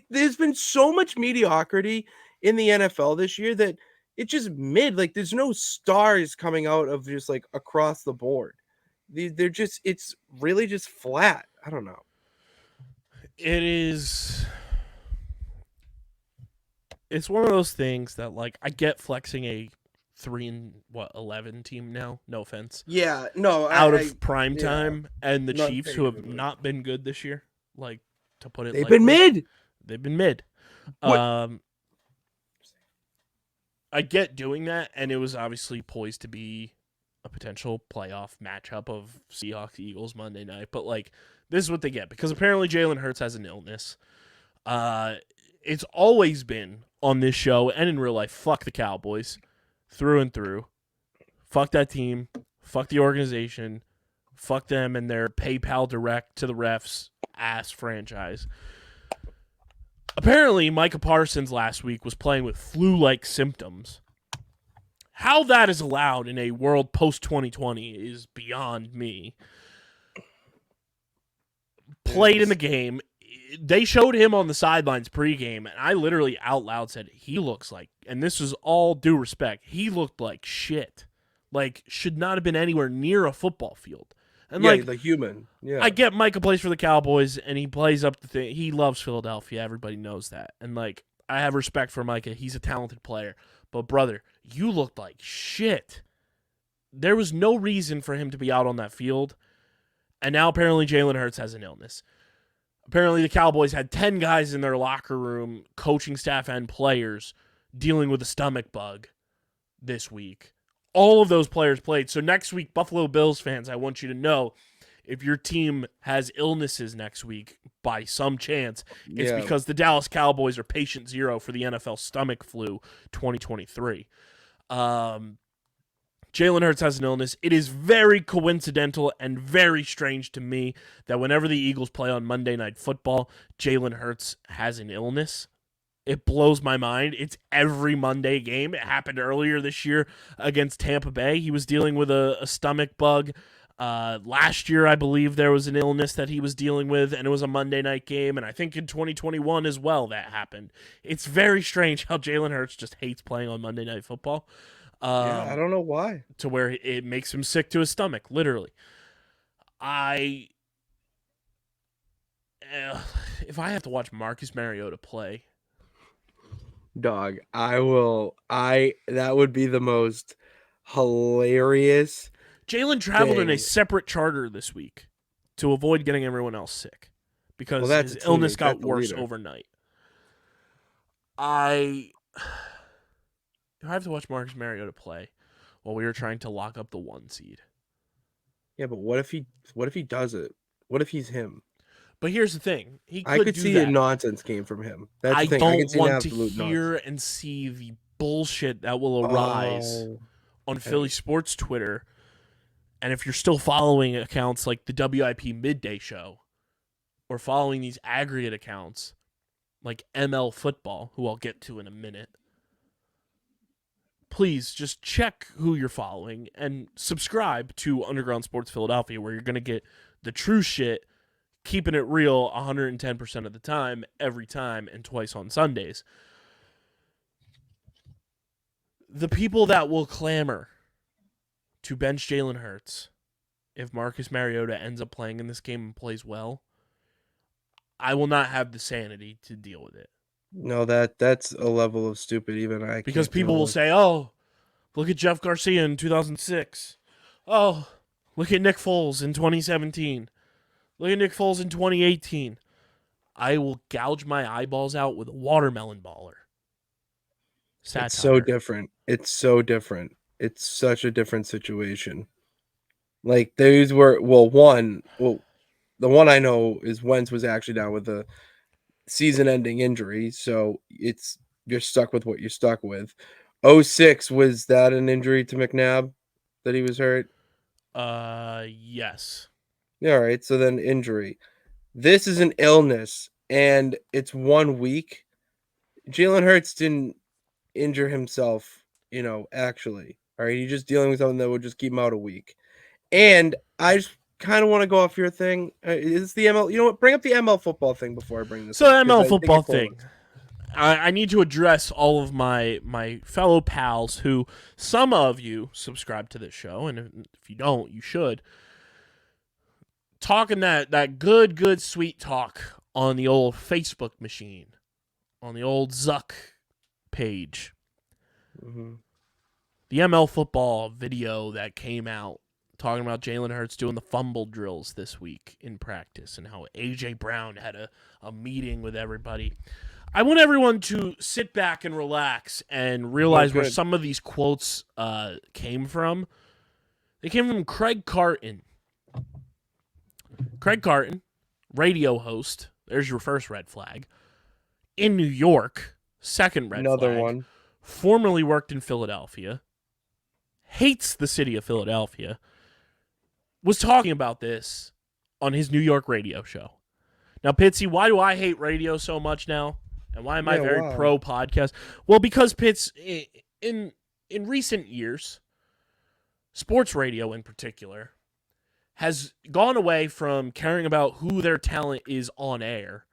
there's been so much mediocrity in the NFL this year that it's just mid. Like, there's no stars coming out of just like across the board. It's really just flat. I don't know. It's one of those things that, like, I get flexing a 3-11 team now. No offense. Yeah, no. Out of prime time, and the Chiefs, who have not been good this year, like, to put it, they've been mid. They've been mid. I get doing that, and it was obviously poised to be a potential playoff matchup of Seahawks Eagles Monday night. But, like, this is what they get, because apparently Jalen Hurts has an illness. It's always been on this show and in real life, fuck the Cowboys through and through. Fuck that team. Fuck the organization. Fuck them and their PayPal direct to the refs ass franchise. Apparently, Micah Parsons last week was playing with flu-like symptoms. How that is allowed in a world post-2020 is beyond me. Played in the game. They showed him on the sidelines pregame, and I literally out loud said, he looks like, and this is all due respect, he looked like shit. Like, should not have been anywhere near a football field. And like human. Yeah. I get Micah plays for the Cowboys, and he plays up the thing. He loves Philadelphia. Everybody knows that. And, like, I have respect for Micah. He's a talented player. But, brother, you looked like shit. There was no reason for him to be out on that field. And now apparently Jalen Hurts has an illness. Apparently the Cowboys had 10 guys in their locker room, coaching staff and players, dealing with a stomach bug this week. All of those players played. So next week, Buffalo Bills fans, I want you to know, if your team has illnesses next week, by some chance, it's because the Dallas Cowboys are patient zero for the NFL stomach flu 2023. Jalen Hurts has an illness. It is very coincidental and very strange to me that whenever the Eagles play on Monday Night Football, Jalen Hurts has an illness. It blows my mind. It's every Monday game. It happened earlier this year against Tampa Bay. He was dealing with a stomach bug. Last year, I believe there was an illness that he was dealing with, and it was a Monday night game. And I think in 2021 as well that happened. It's very strange how Jalen Hurts just hates playing on Monday Night Football. I don't know why. To where it makes him sick to his stomach, literally. If I have to watch Marcus Mariota play, dog, that would be the most hilarious Jalen traveled in a thing. separate charter this week to avoid getting everyone else sick because That's his a illness teammate. got That's a worse leader. overnight. I have to watch Marcus Mariota play while we were trying to lock up the 1 seed. Yeah, but what if he does it? What if he's him? But here's the thing. He I could could do see that. a nonsense came from him. That's I the thing. I can don't see an want to absolute hear nonsense. and see the bullshit that will arise on Philly sports Twitter. And if you're still following accounts like the WIP Midday Show or following these aggregate accounts like ML Football, who I'll get to in a minute, please just check who you're following and subscribe to Underground Sports Philadelphia, where you're going to get the true shit, keeping it real 110% of the time, every time, and twice on Sundays. The people that will clamor to bench Jalen Hurts if Marcus Mariota ends up playing in this game and plays well, I will not have the sanity to deal with it. No, that's a level of stupid even I Because can't people deal will with. say, oh, look at Jeff Garcia in 2006. Oh, look at Nick Foles in 2017. Look at Nick Foles in 2018. I will gouge my eyeballs out with a watermelon baller. Satire. It's so different. It's so different. It's such a different situation. Like these were the one I know is Wentz was actually down with a season-ending injury, so you're stuck with what you're stuck with. 06, was that an injury to McNabb that he was hurt? Yes. Yeah, all right. So then injury. This is an illness, and it's 1 week. Jalen Hurts didn't injure himself, actually. All right. He's just dealing with something that would just keep him out a week. And I just kind of want to go off your thing. Is the ML? You know what? Bring up the ML football thing before I bring this. So up, the 'cause I ML think football it's thing. over. I need to address all of my fellow pals who, some of you subscribe to this show, and if you don't, you should. Talking that good sweet talk on the old Facebook machine, on the old Zuck page. Mm-hmm. The ML football video that came out talking about Jalen Hurts doing the fumble drills this week in practice and how A.J. Brown had a meeting with everybody. I want everyone to sit back and relax and realize where some of these quotes came from. They came from Craig Carton. Craig Carton, radio host. There's your first red flag. In New York, second red flag. Another one. Formerly worked in Philadelphia. Hates the city of Philadelphia. Was talking about this on his New York radio show. Now, Pitsy, why do I hate radio so much now? And why am I very pro podcast? Well, because Pitts, in recent years, sports radio in particular, has gone away from caring about who their talent is on air,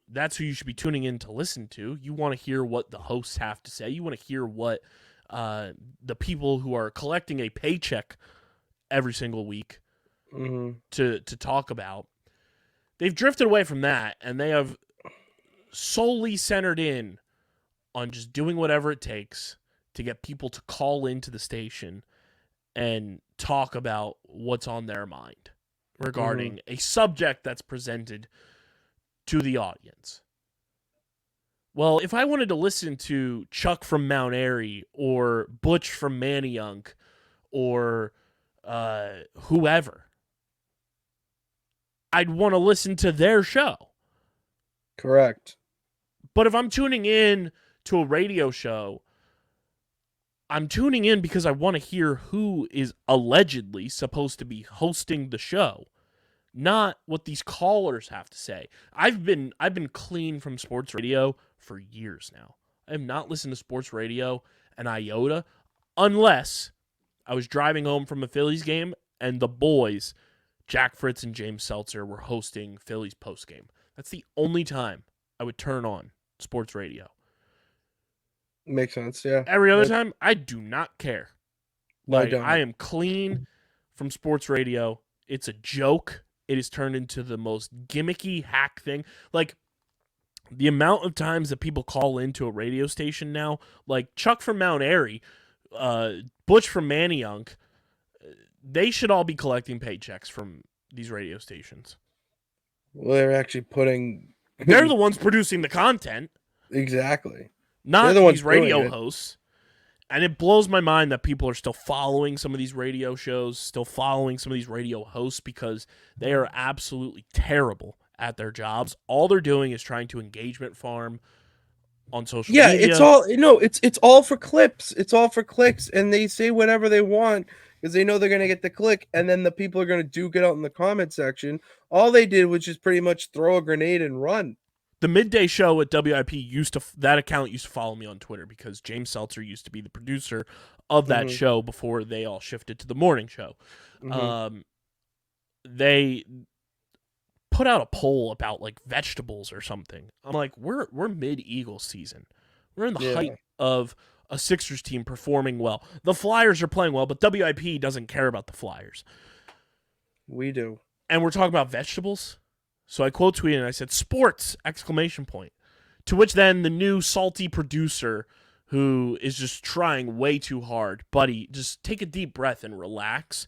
that's who you should be tuning in to listen to. You want to hear what the hosts have to say. You want to hear what the people who are collecting a paycheck every single week to talk about. They've drifted away from that, and they have solely centered in on just doing whatever it takes to get people to call into the station and talk about what's on their mind regarding a subject that's presented to the audience. Well, if I wanted to listen to Chuck from Mount Airy or Butch from Manayunk or whoever, I'd want to listen to their show. Correct. But if I'm tuning in to a radio show, I'm tuning in because I want to hear who is allegedly supposed to be hosting the show, not what these callers have to say. I've been clean from sports radio for years now. I have not listened to sports radio an iota unless I was driving home from a Phillies game and the boys, Jack Fritz and James Seltzer, were hosting Phillies postgame. That's the only time I would turn on sports radio. Makes sense, yeah. Every other time, I do not care. No, Like, don't. I am clean from sports radio. It's a joke. It has turned into the most gimmicky hack thing. Like, the amount of times that people call into a radio station now, like Chuck from Mount Airy Butch from Manayunk, they should all be collecting paychecks from these radio stations. Well, they're actually putting. They're the ones producing the content. Exactly. Not the ones these radio doing it. hosts. And it blows my mind that people are still following some of these radio shows, still following some of these radio hosts, because they are absolutely terrible at their jobs. All they're doing is trying to engagement farm on social media. It's all for clips. It's all for clicks, and they say whatever they want because they know they're gonna get the click, and then the people are gonna get out in the comment section. All they did was just pretty much throw a grenade and run. The midday show at WIP that account used to follow me on Twitter because James Seltzer used to be the producer of that show before they all shifted to the morning show. They put out a poll about like vegetables or something. I'm like, we're mid-Eagles season. We're in the height of a Sixers team performing well. The Flyers are playing well, but WIP doesn't care about the Flyers. We do. And we're talking about vegetables? So I quote tweeted and I said, "Sports!" ! To which then the new salty producer, who is just trying way too hard, buddy, just take a deep breath and relax.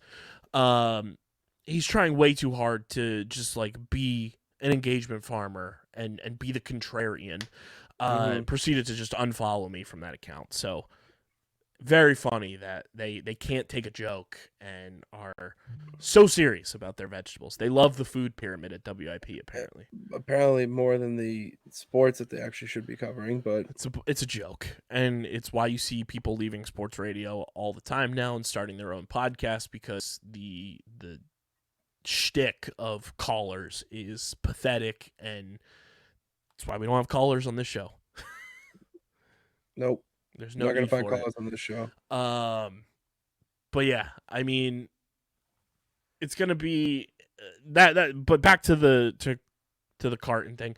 He's trying way too hard to just like be an engagement farmer and be the contrarian. Proceeded to just unfollow me from that account. So very funny that they can't take a joke and are so serious about their vegetables. They love the food pyramid at WIP, apparently. Apparently more than the sports that they actually should be covering, but it's a joke. And it's why you see people leaving sports radio all the time now and starting their own podcast, because the shtick of callers is pathetic, and that's why we don't have callers on this show. Nope. There's no not going to find callers callers on this show. But yeah, I mean, it's going to be that. But back to the carton thing.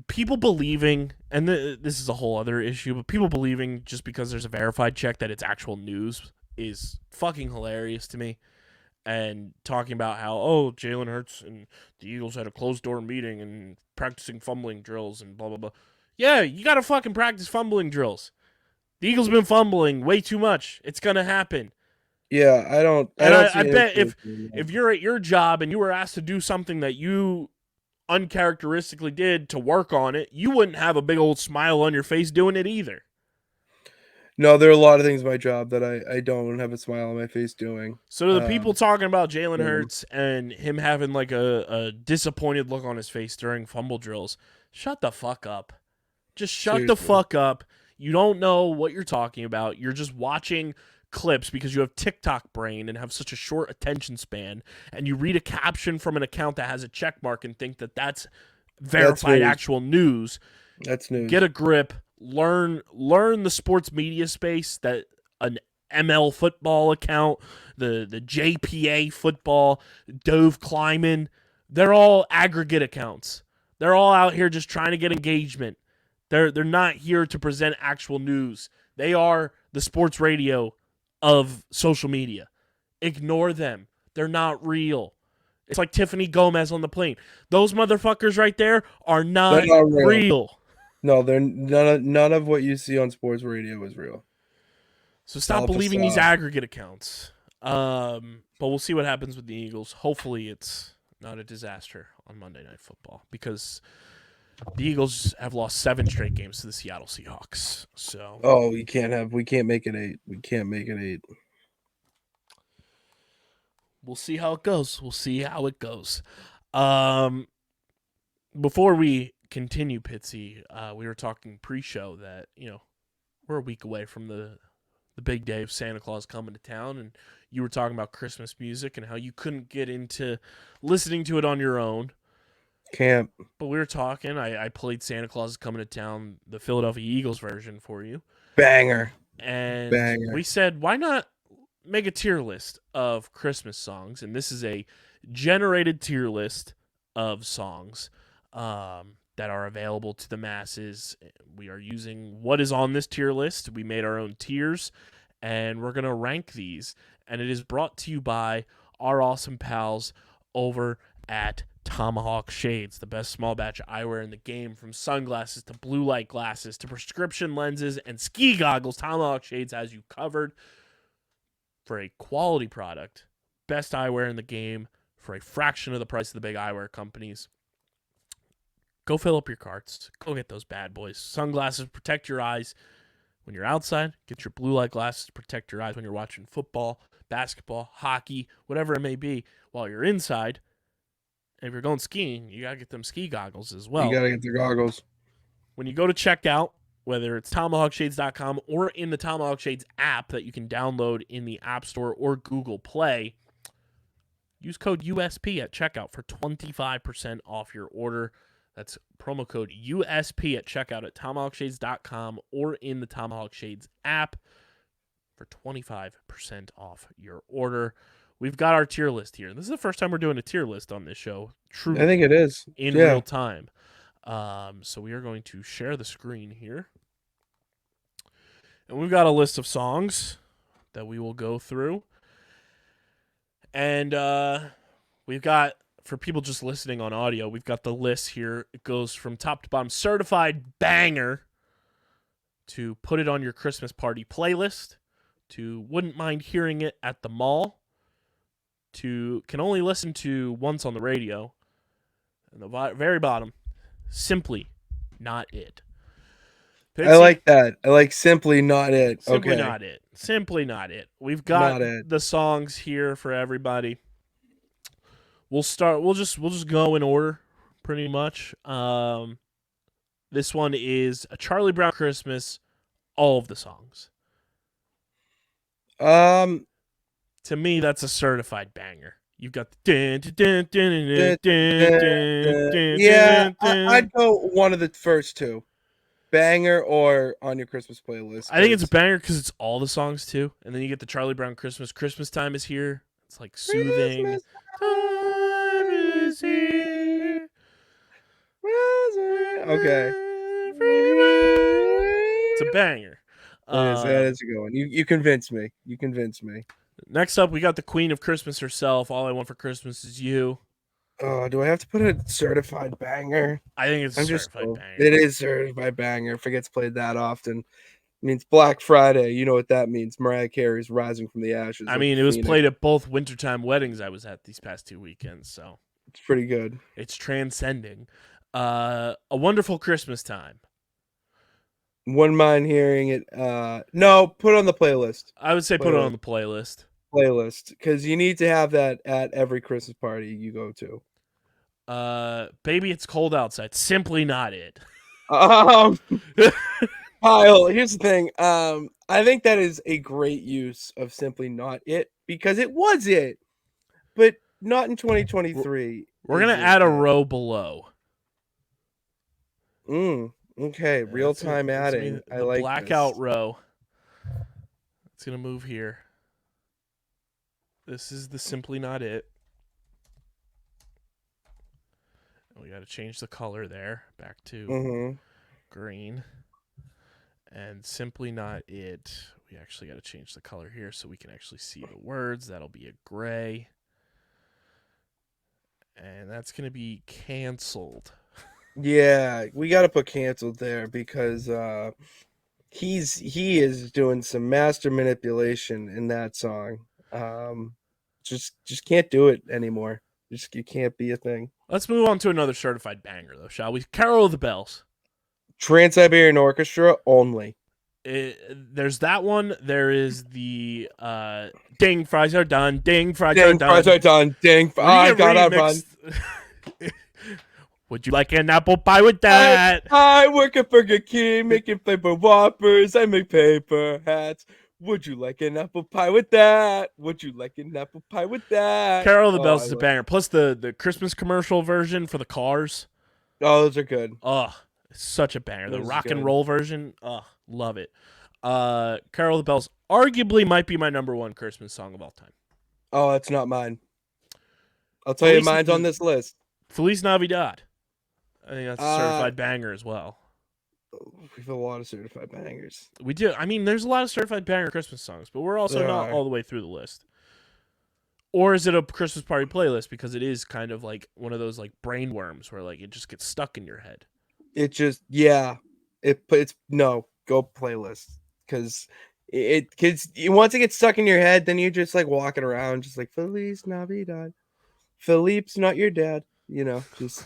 People believing, and this is a whole other issue, but people believing just because there's a verified check that it's actual news is fucking hilarious to me. And talking about how, Jalen Hurts and the Eagles had a closed-door meeting and practicing fumbling drills and blah, blah, blah. Yeah, you got to fucking practice fumbling drills. The Eagles have been fumbling way too much. It's going to happen. Yeah, I bet if you're at your job and you were asked to do something that you uncharacteristically did to work on it, you wouldn't have a big old smile on your face doing it either. No, there are a lot of things in my job that I don't have a smile on my face doing. So the people talking about Jalen Hurts and him having like a disappointed look on his face during fumble drills, shut the fuck up. Just shut the fuck up. You don't know what you're talking about. You're just watching clips because you have TikTok brain and have such a short attention span, and you read a caption from an account that has a check mark and think that that's verified actual news. That's news. Get a grip. Learn the sports media space, that an ML football account, the JPA football, Dove Kleiman, they're all aggregate accounts. They're all out here just trying to get engagement. They're not here to present actual news. They are the sports radio of social media. Ignore them. They're not real. It's like Tiffany Gomez on the plane. Those motherfuckers right there are not real. No, they're none of what you see on sports radio is real. So stop believing these aggregate accounts. But we'll see what happens with the Eagles. Hopefully it's not a disaster on Monday Night Football, because the Eagles have lost 7 straight games to the Seattle Seahawks. So we can't make it 8. We can't make it 8. We'll see how it goes. Before we continue, Pitsy, we were talking pre-show that, we're a week away from the big day of Santa Claus coming to town, and you were talking about Christmas music and how you couldn't get into listening to it on your own. Can't. But we were talking. I played Santa Claus is Coming to Town, the Philadelphia Eagles version for you. Banger. And we said, why not make a tier list of Christmas songs? And this is a generated tier list of songs that are available to the masses. We are using what is on this tier list. We made our own tiers, and we're going to rank these. And it is brought to you by our awesome pals over at Tomahawk Shades, the best small batch eyewear in the game. From sunglasses to blue light glasses to prescription lenses and ski goggles, Tomahawk Shades has you covered for a quality product. Best eyewear in the game for a fraction of the price of the big eyewear companies. Go fill up your carts. Go get those bad boys. Sunglasses protect your eyes when you're outside. Get your blue light glasses to protect your eyes when you're watching football, basketball, hockey, whatever it may be. While you're inside, and if you're going skiing, you got to get them ski goggles as well. You got to get the goggles. When you go to checkout, whether it's TomahawkShades.com or in the Tomahawk Shades app that you can download in the App Store or Google Play, use code USP at checkout for 25% off your order. That's promo code USP at checkout at TomahawkShades.com or in the Tomahawk Shades app for 25% off your order. We've got our tier list here. This is the first time we're doing a tier list on this show. Truly, I think it is. in real time. So we are going to share the screen here. And we've got a list of songs that we will go through. And we've got, for people just listening on audio, we've got the list here. It goes from top to bottom. Certified banger to put it on your Christmas party playlist, to wouldn't mind hearing it at the mall, to can only listen to once on the radio. And the very bottom, simply not it. I like that. I like simply not it. Simply okay. not it. Simply not it. We've got the songs here for everybody. We'll start. We'll just go in order, pretty much. This one is a Charlie Brown Christmas. All of the songs. To me, that's a certified banger. You've got the yeah. I'd go one of the first two, banger or on your Christmas playlist. I think it's a banger because it's all the songs too, and then you get the Charlie Brown Christmas. Christmas time is here. It's like soothing. Christmas Time is here. Okay. It's a banger. That is a good one. You convinced me. You convinced me. Next up, we got the Queen of Christmas herself. All I Want for Christmas Is You. Oh, do I have to put a certified banger? I think it's a certified banger. It is certified banger. If it gets played that often, it means Black Friday. You know what that means. Mariah Carey's Rising from the Ashes. I mean, it was played at both wintertime weddings I was at these past 2 weekends, so it's pretty good. It's transcending. A Wonderful Christmas Time. Wouldn't mind hearing it. No, put it on the playlist. I would say put it on the playlist. Because you need to have that at every Christmas party you go to. Baby, It's Cold Outside. Simply not it. Kyle, here's the thing. I think that is a great use of Simply Not It because it was it, but not in 2023. We're gonna add a row below. Okay, real time adding. I like blackout this. row. It's gonna move here. This is the Simply Not It. We got to change the color there back to green. And Simply Not It. We actually got to change the color here so we can actually see the words. That'll be a gray. And that's going to be canceled. Yeah, we got to put canceled there because he is doing some master manipulation in that song. Just can't do it anymore. You can't be a thing. Let's move on to another certified banger, though, shall we? Carol of the Bells. Trans-Siberian Orchestra only. There's that one. There is the ding, fries are done. Ding, fries ding, are done. Fries are done. Ding, I got a run. Would you like an apple pie with that? I work at Burger King making flavor Whoppers. I make paper hats. Would you like an apple pie with that? Would you like an apple pie with that? Carol of the Bells is a banger. Plus the Christmas commercial version for the cars. Oh, those are good. Oh, it's such a banger. The rock and roll version. Oh, love it. Carol of the Bells arguably might be my number one Christmas song of all time. Oh, that's not mine. I'll tell you mine's on this list. Feliz Navidad. I think that's a certified banger as well. We have a lot of certified bangers. We do. I mean, there's a lot of certified banger Christmas songs, but we're also not all the way through the list. Or is it a Christmas party playlist? Because it is kind of like one of those like brain worms where like it just gets stuck in your head. It just it's no, go playlist, because once it gets stuck in your head, then you're just like walking around just like Feliz Navidad. Philippe's not your dad, just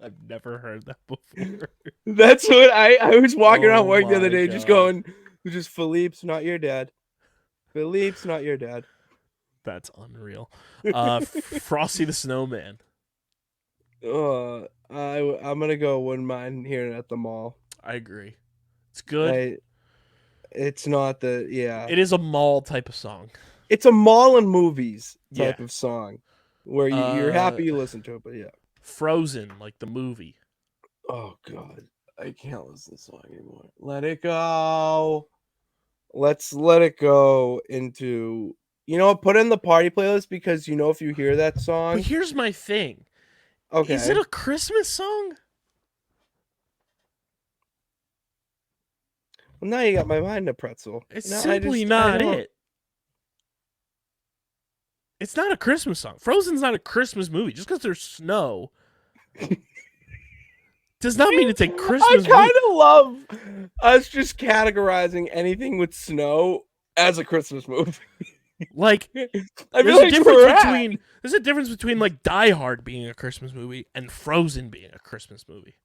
I've never heard that before. that's what I was walking around work the other my day just God. going Philippe's not your dad. Philippe's not your dad. That's unreal. Frosty the Snowman. I'm gonna go Wouldn't Mind Hearing It at the Mall. I agree. It's good. It's not It is a mall type of song. It's a mall and movies type Yeah. of song where you're happy you listen to it, but yeah. Frozen, like the movie. Oh God, I can't listen to this song anymore. Let it go. Let's let it go into, put in the party playlist, because if you hear that But song, here's my thing. okay. Is it a Christmas song? Well, now you got my mind a pretzel. It's No, simply not it. It's not a Christmas song. Frozen's not a Christmas movie. Just because there's snow does not mean it's a Christmas I kind movie. of love us just categorizing anything with snow as a Christmas movie. Like, I there's a difference between like Die Hard being a Christmas movie and Frozen being a Christmas movie.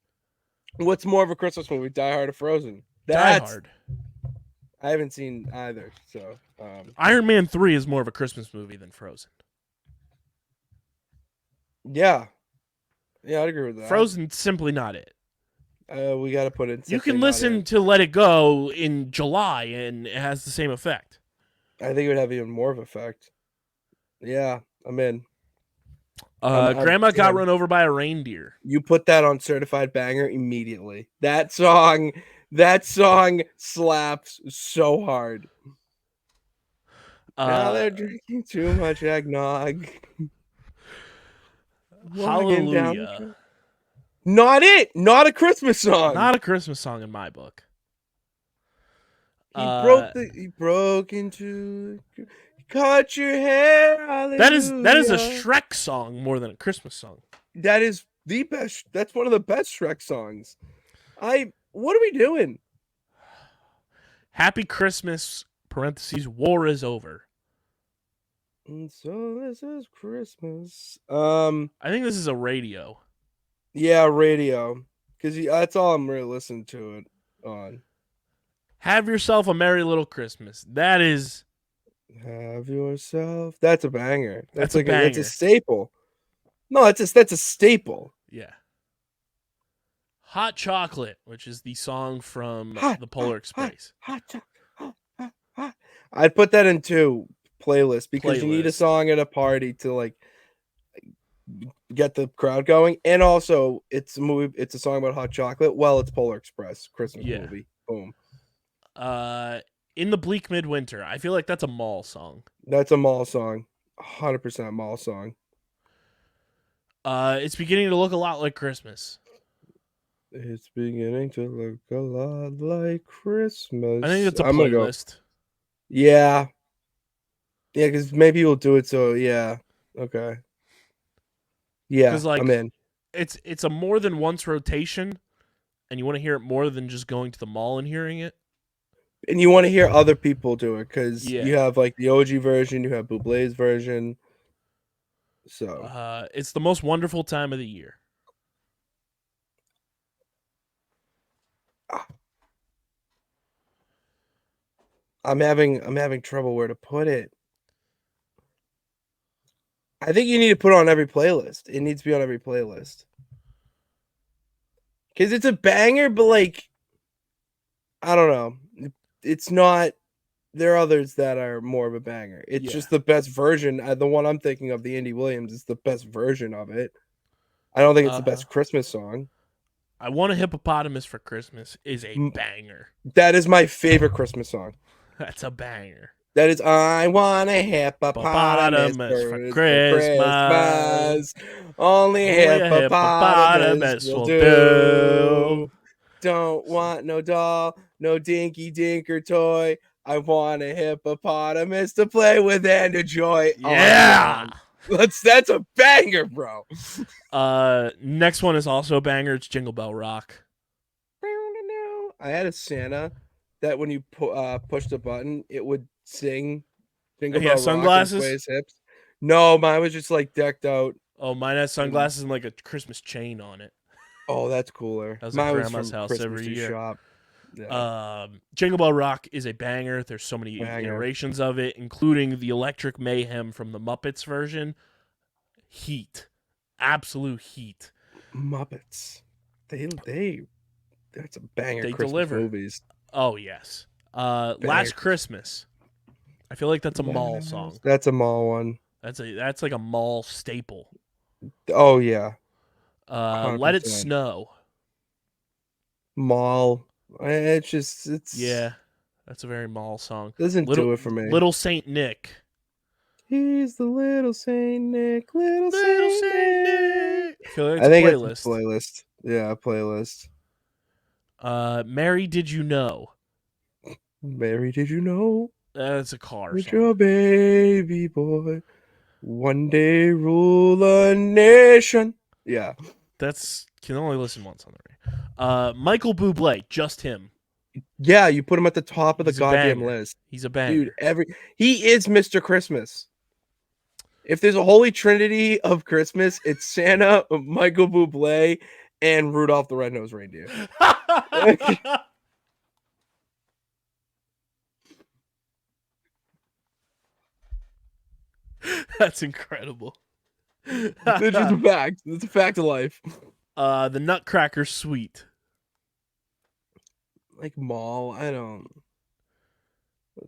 What's more of a Christmas movie, Die Hard or Frozen? Die Hard. I haven't seen either, so Iron Man 3 is more of a Christmas movie than Frozen. yeah, I'd agree with that. Frozen's simply not it. We got to put it. You can listen to Let It Go in July, and it has the same effect. I think it would have even more of effect. Yeah, I'm in. Grandma got run over by a reindeer. You put that on Certified Banger immediately. That song slaps so hard. Now they're drinking too much eggnog. Hallelujah. Not it. Not a Christmas song. Not a Christmas song in my book. He broke into. Cut your hair. Hallelujah. That is a Shrek song more than a Christmas song. That is the best. That's one of the best Shrek songs. What are we doing? Happy Christmas, parentheses, war is over. And so this is Christmas. I think this is a radio. Yeah, radio. Because that's all I'm really listening to it on. Have yourself a merry little Christmas. That is. Have yourself. That's a banger. That's like banger. That's a staple. No, that's a staple. Yeah. Hot Chocolate, which is the song from the Polar Express. Hot chocolate. I'd put that into playlist because you need a song at a party to like get the crowd going, and also it's a movie. It's a song about hot chocolate. Well, it's Polar Express Christmas movie. Boom. In the Bleak Midwinter. I feel like that's a mall song. That's a mall song. 100% mall song. It's beginning to look a lot like Christmas. It's beginning to look a lot like Christmas. I think it's a playlist. Yeah. Yeah, because maybe we'll do it. So yeah. Okay. Yeah, like, I'm in. It's a more than once rotation, and you want to hear it more than just going to the mall and hearing it. And you want to hear other people do it because you have like the OG version, you have Bublé's version. So it's the most wonderful time of the year. I'm having trouble where to put it. I think you need to put it on every playlist. It needs to be on every playlist. Because it's a banger, but like, I don't know. It's not. There are others that are more of a banger. It's just the best version. The one I'm thinking of, the Andy Williams, is the best version of it. I don't think it's the best Christmas song. I Want a Hippopotamus for Christmas is a banger. That is my favorite Christmas song. That's a banger. That is, I want a hippopotamus for Christmas. Only hippopotamus will do. Don't want no doll, no dinky dinker toy. I want a hippopotamus to play with and enjoy. Yeah. That's a banger, bro. Next one is also a banger. It's Jingle Bell Rock. I had a Santa that when you push the button, it would sing Jingle Bell Rock sunglasses? and sway his hips. No, mine was just like decked out. Oh, mine has sunglasses and like a Christmas chain on it. Oh, that's cooler. That was Mine at was grandma's from house Christmas every tree year. shop. Yeah. Jingle Bell Rock is a banger. There's so many iterations of it, including the Electric Mayhem from the Muppets version. Heat. Absolute heat. Muppets. That's a banger. They Christmas deliver. movies. Oh, yes. Last Christmas. I feel like that's a mall song. That's a mall one. That's like a mall staple. Oh yeah. Let It 100%. Snow. Mall. It's Yeah, that's a very mall song. Doesn't do it for me. Little Saint Nick. He's the little Saint Nick, little Little Saint Saint Nick. Nick. I feel like I think it's a it's a playlist. Yeah, a playlist. Mary, Did You Know? Mary, did you know That's a car that song. your baby boy one day rule a nation? Yeah. Can only listen once on the radio. Michael Bublé, Just Him. Yeah, you put him at the top of the He's a goddamn banger. list. He's a banger. Dude, he is Mr. Christmas. If there's a holy trinity of Christmas, it's Santa, Michael Bublé, and Rudolph the Red-Nosed Reindeer. That's incredible. It's just a fact. It's a fact of life. The Nutcracker Suite. Like mall, I don't.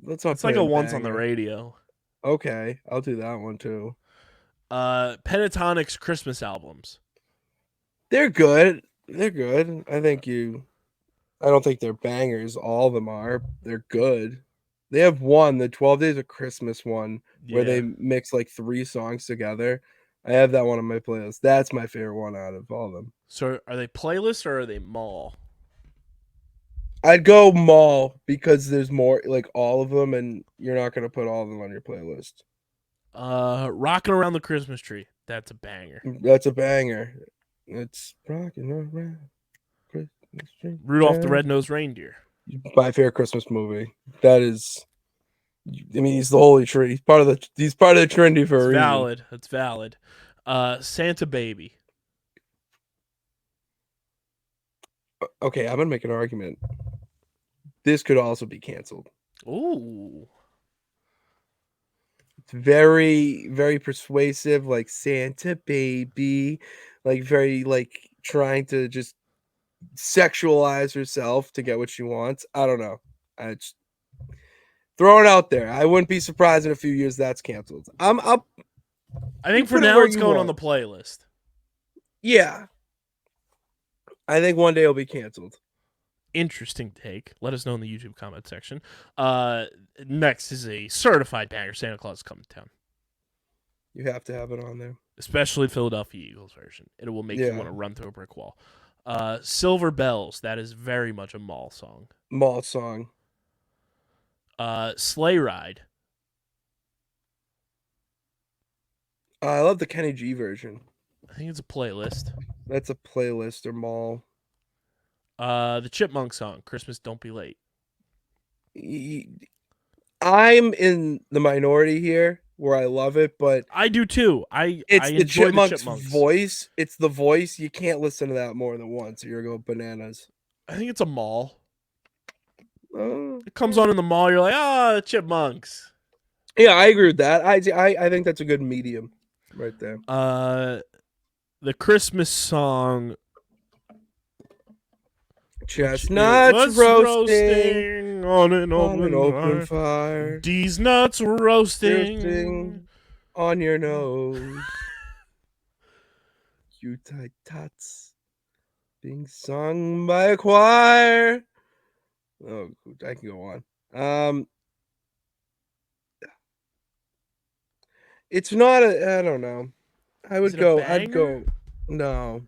Let's not. It's like a once on the radio. Okay, I'll do that one too. Pentatonic's Christmas albums. They're good. They're good. I don't think they're bangers. All of them are. They're good. They have one, the 12 Days of Christmas one, where they mix like 3 songs together. I have that one on my playlist. That's my favorite one out of all of them. So are they playlists or are they mall? I'd go mall because there's more, like all of them, and you're not going to put all of them on your playlist. Rocking Around the Christmas Tree. That's a banger. That's a banger. It's rocking around Christmas tree. Rudolph the Red-Nosed Reindeer. My favorite Christmas movie. That is, I mean, he's the Holy Tree. He's part of the Trinity for a reason. Valid. That's valid. Santa Baby. Okay, I'm gonna make an argument. This could also be canceled. Ooh. It's very, very persuasive, like Santa Baby, like very like trying to just sexualize herself to get what she wants. I don't know. I just throw it out there. I wouldn't be surprised in a few years that's canceled. I'm up. I think for now it's going on the playlist. Yeah. I think one day it'll be canceled. Interesting take. Let us know in the YouTube comment section. Next is a certified banger, Santa Claus is Coming to Town. You have to have it on there. Especially Philadelphia Eagles version. It will make you want to run through a brick wall. Silver Bells, that is very much a mall song. Mall song. Sleigh Ride. I love the Kenny G version. I think it's a playlist. That's a playlist or mall. The Chipmunk song, Christmas Don't Be Late. I'm in the minority here where I love it, but I do too. It's I the enjoy Chipmunks' the Chipmunks voice. It's the voice. You can't listen to that more than once, or you're going bananas. I think it's a mall. It comes on in the mall. You're like, Chipmunks. Yeah, I agree with that. I think that's a good medium right there. The Christmas song. Chestnuts roasting on an open fire. These nuts roasting on your nose. Yuletide tots being sung by a choir. Oh, I can go on. It's not I don't know. I'd go. No.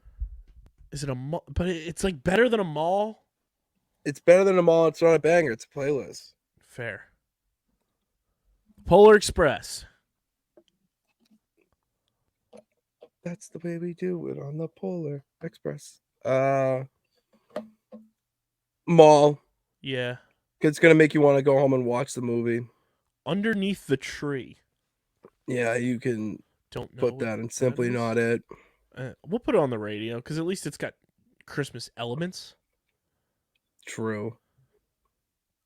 Is it a mall? But it's like better than a mall. It's better than a mall. It's not a banger. It's a playlist. Fair. Polar Express. That's the way we do it on the Polar Express. Mall. Yeah. It's gonna make you want to go home and watch the movie. Underneath the Tree. Yeah, you can Don't know put what that and Simply is. Not It. We'll put it on the radio because at least it's got Christmas elements. True.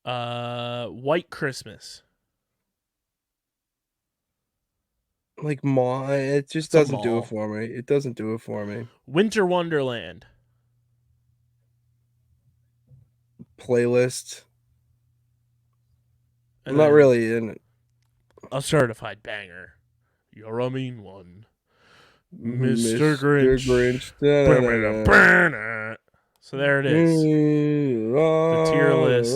White Christmas. Like mall, it just It's a doesn't do mall. it for me. It doesn't do it for me. Winter Wonderland. Playlist. And I'm not then really in it. a certified banger. You're a mean one. Mr. Grinch. Da-da-da-da. So there it is. The tier list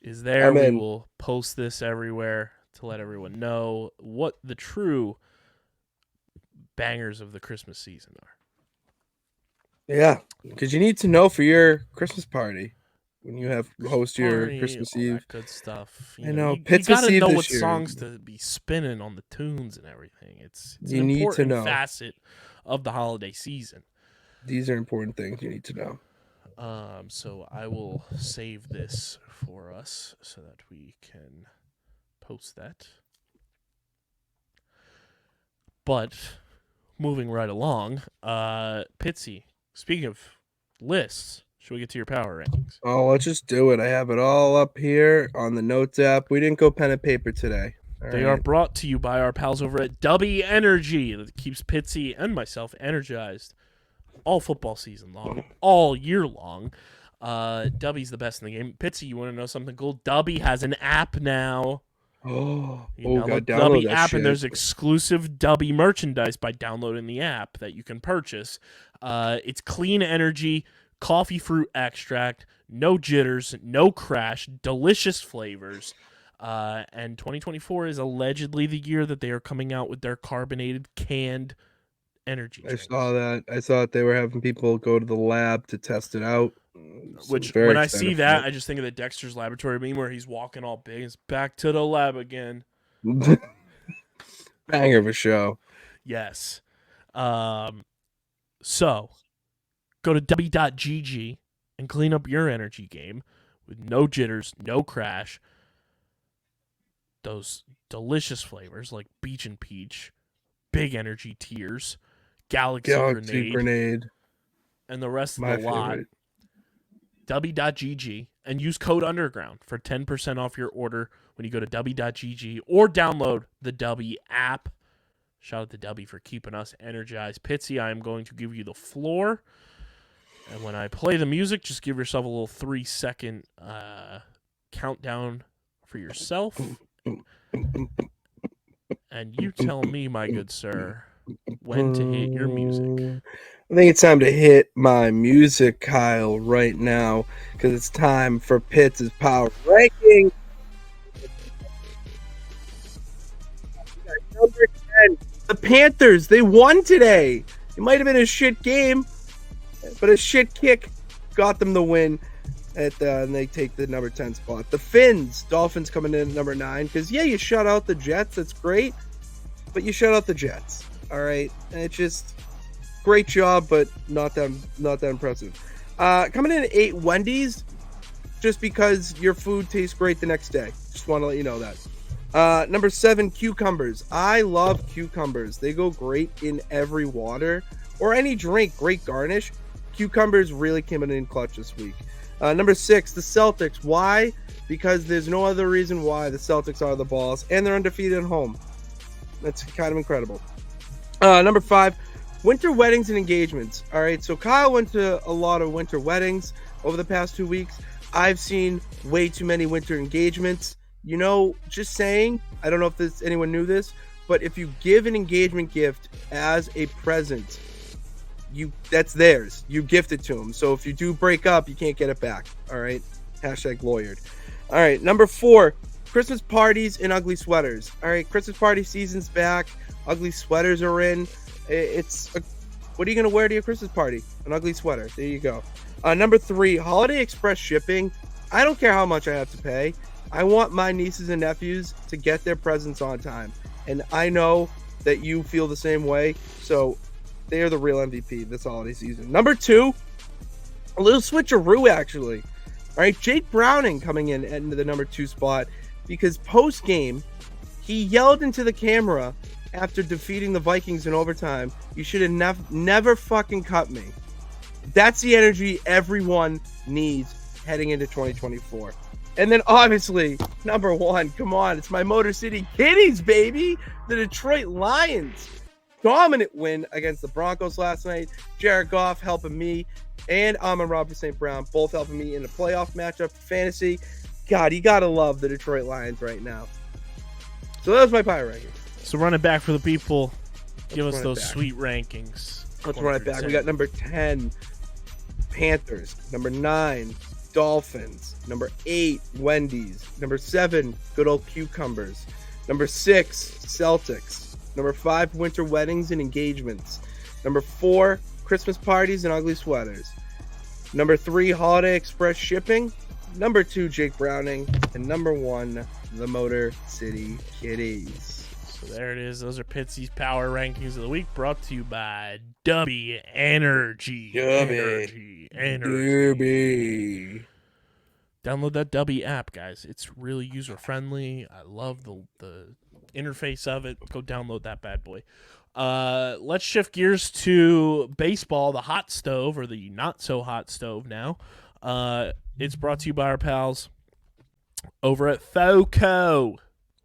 is there. I'm We in. will post this everywhere to let everyone know what the true bangers of the Christmas season are. Yeah, because you need to know for your Christmas party when you have host your Party, Christmas all Eve. that good stuff. I know, You Pizza gotta Eve know this what year. songs to be spinning on the tunes and everything. It's You an need to important know. facet of the holiday season. These are important things you need to know. So I will save this for us so that we can post that. But moving right along, Pitsy, speaking of lists, should we get to your power rankings? Oh, let's just do it. I have it all up here on the notes app. We didn't go pen and paper today. They are brought to you by our pals over at Dubby Energy that keeps Pitsy and myself energized all football season long, all year long. Dubby's the best in the game. Pitsy, you want to know something cool? Dubby has an app now. Oh, You God, download download Dubby that app, shit. and there's exclusive Dubby merchandise by downloading the app that you can purchase. It's clean energy, coffee fruit extract, no jitters, no crash, delicious flavors. And 2024 is allegedly the year that they are coming out with their carbonated canned energy I drinks. saw that. I saw that they were having people go to the lab to test it out. So Which, very when I excited see for that, I just think of the Dexter's Laboratory meme where he's walking all big. It's back to the lab again. Banger of a show. Yes. So, go to w.gg and clean up your energy game with no jitters, no crash. Those delicious flavors like Beach and Peach, Big Energy Tears, Galaxy Grenade, and the rest of My the lot. favorite. w.gg and use code underground for 10% off your order when you go to w.gg or download the Dubby app. Shout out to Dubby for keeping us energized. Pitsy, I am going to give you the floor. And when I play the music, just give yourself a little 3-second countdown for yourself. And you tell me, my good sir, when to hit your music. I think it's time to hit my music, Kyle, right now, because it's time for Pitts' power ranking. Number 10, the Panthers. They won today. It might have been a shit game, but a shit kick got them the win. And they take the number 10 spot. The Finns, Dolphins coming in at number 9. Because, yeah, you shut out the Jets. That's great. But you shut out the Jets. All right. And it's just great job, but not that impressive. Coming in at 8, Wendy's. Just because your food tastes great the next day. Just want to let you know that. Number 7, cucumbers. I love cucumbers. They go great in every water or any drink. Great garnish. Cucumbers really came in clutch this week. Number 6, the Celtics. Why? Because there's no other reason why the Celtics are the boss, and they're undefeated at home. That's kind of incredible. Number 5, winter weddings and engagements. All right, so Kyle went to a lot of winter weddings over the past 2 weeks. I've seen way too many winter engagements. You know, just saying, I don't know if anyone knew this, but if you give an engagement gift as a present, that's theirs. You gift it to them. So if you do break up, you can't get it back. All right. Hashtag lawyered. All right. Number 4, Christmas parties and ugly sweaters. All right. Christmas party season's back. Ugly sweaters are in. What are you going to wear to your Christmas party? An ugly sweater. There you go. Number 3, Holiday Express shipping. I don't care how much I have to pay. I want my nieces and nephews to get their presents on time. And I know that you feel the same way. So they are the real MVP this holiday season. Number 2, a little switcheroo, actually. All right, Jake Browning coming in into the number 2 spot because post-game, he yelled into the camera after defeating the Vikings in overtime, "You should have never fucking cut me." That's the energy everyone needs heading into 2024. And then obviously, number 1, come on, it's my Motor City Kitties, baby. The Detroit Lions. Dominant win against the Broncos last night. Jared Goff helping me and Amon-Ra St. Brown both helping me in a playoff matchup for fantasy. God, you got to love the Detroit Lions right now. So that was my power ranking. So run it back for the people. Give us those sweet rankings. Let's run it back. We got number 10, Panthers. Number 9, Dolphins. Number 8, Wendy's. Number 7, good old Cucumbers. Number 6, Celtics. Number 5, winter weddings and engagements. Number 4, Christmas parties and ugly sweaters. Number 3, Holiday Express shipping. Number 2, Jake Browning. And number 1, the Motor City Kitties. So there it is. Those are Pitsy's Power Rankings of the Week, brought to you by Dubby Energy. Energy. Download that Dubby app, guys. It's really user-friendly. I love the interface of it. Go download that bad boy. Let's shift gears to baseball, the hot stove, or the not-so-hot stove now. It's brought to you by our pals over at FOCO.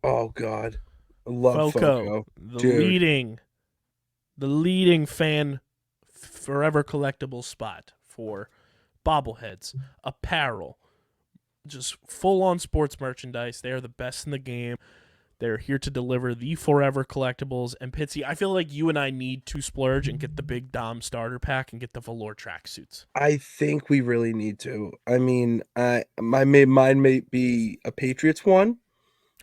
Oh, God. I love FOCO. The leading fan forever collectible spot for bobbleheads, apparel, just full-on sports merchandise. They are the best in the game. They're here to deliver the forever collectibles. And Pitsy, I feel like you and I need to splurge and get the big Dom starter pack and get the velour tracksuits. I think we really need to. I mean, mine may be a Patriots one.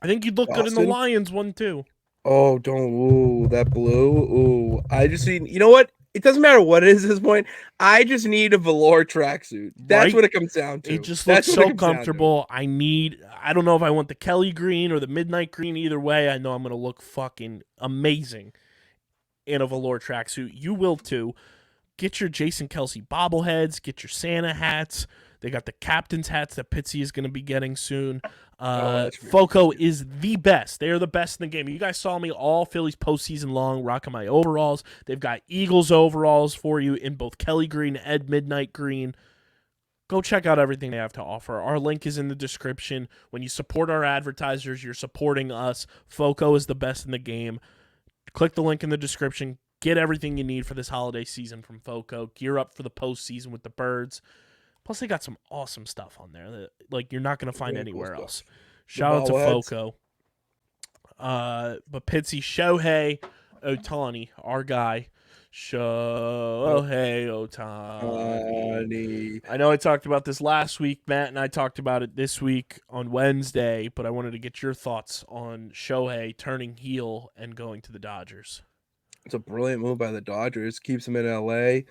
I think you'd look good in the Lions one too. Oh, that blue. Ooh, I just need, you know what? It doesn't matter what it is at this point. I just need a velour tracksuit. That's what it comes down to. It just looks so comfortable. I don't know if I want the Kelly green or the midnight green. Either way, I know I'm going to look fucking amazing in a velour tracksuit. You will too. Get your Jason Kelsey bobbleheads. Get your Santa hats. They got the captain's hats that Pitsy is going to be getting soon. FOCO is the best. They are the best in the game. You guys saw me all Phillies postseason long rocking my overalls. They've got Eagles overalls for you in both Kelly green and midnight green. Go check out everything they have to offer. Our link is in the description. When you support our advertisers, you're supporting us. FOCO is the best in the game. Click the link in the description. Get everything you need for this holiday season from FOCO. Gear up for the postseason with the birds. Plus, they got some awesome stuff on there that you're not going to find anywhere else. Shout out to FOCO. But Pitsy, Shohei Ohtani, our guy. Shohei Ohtani. I know I talked about this last week. Matt and I talked about it this week on Wednesday, but I wanted to get your thoughts on Shohei turning heel and going to the Dodgers. It's a brilliant move by the Dodgers. Keeps him in LA.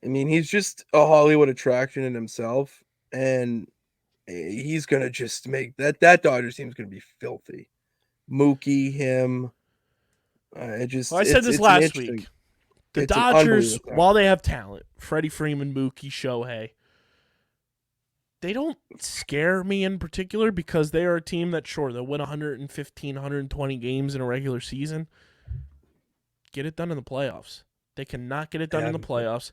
I mean, he's just a Hollywood attraction in himself, and he's going to just make that Dodgers team is going to be filthy. Mookie, him. I said this last week. The Dodgers, while they have talent, Freddie Freeman, Mookie, Shohei, they don't scare me in particular because they are a team that, sure, they'll win 115, 120 games in a regular season. Get it done in the playoffs. They cannot get it done in the playoffs.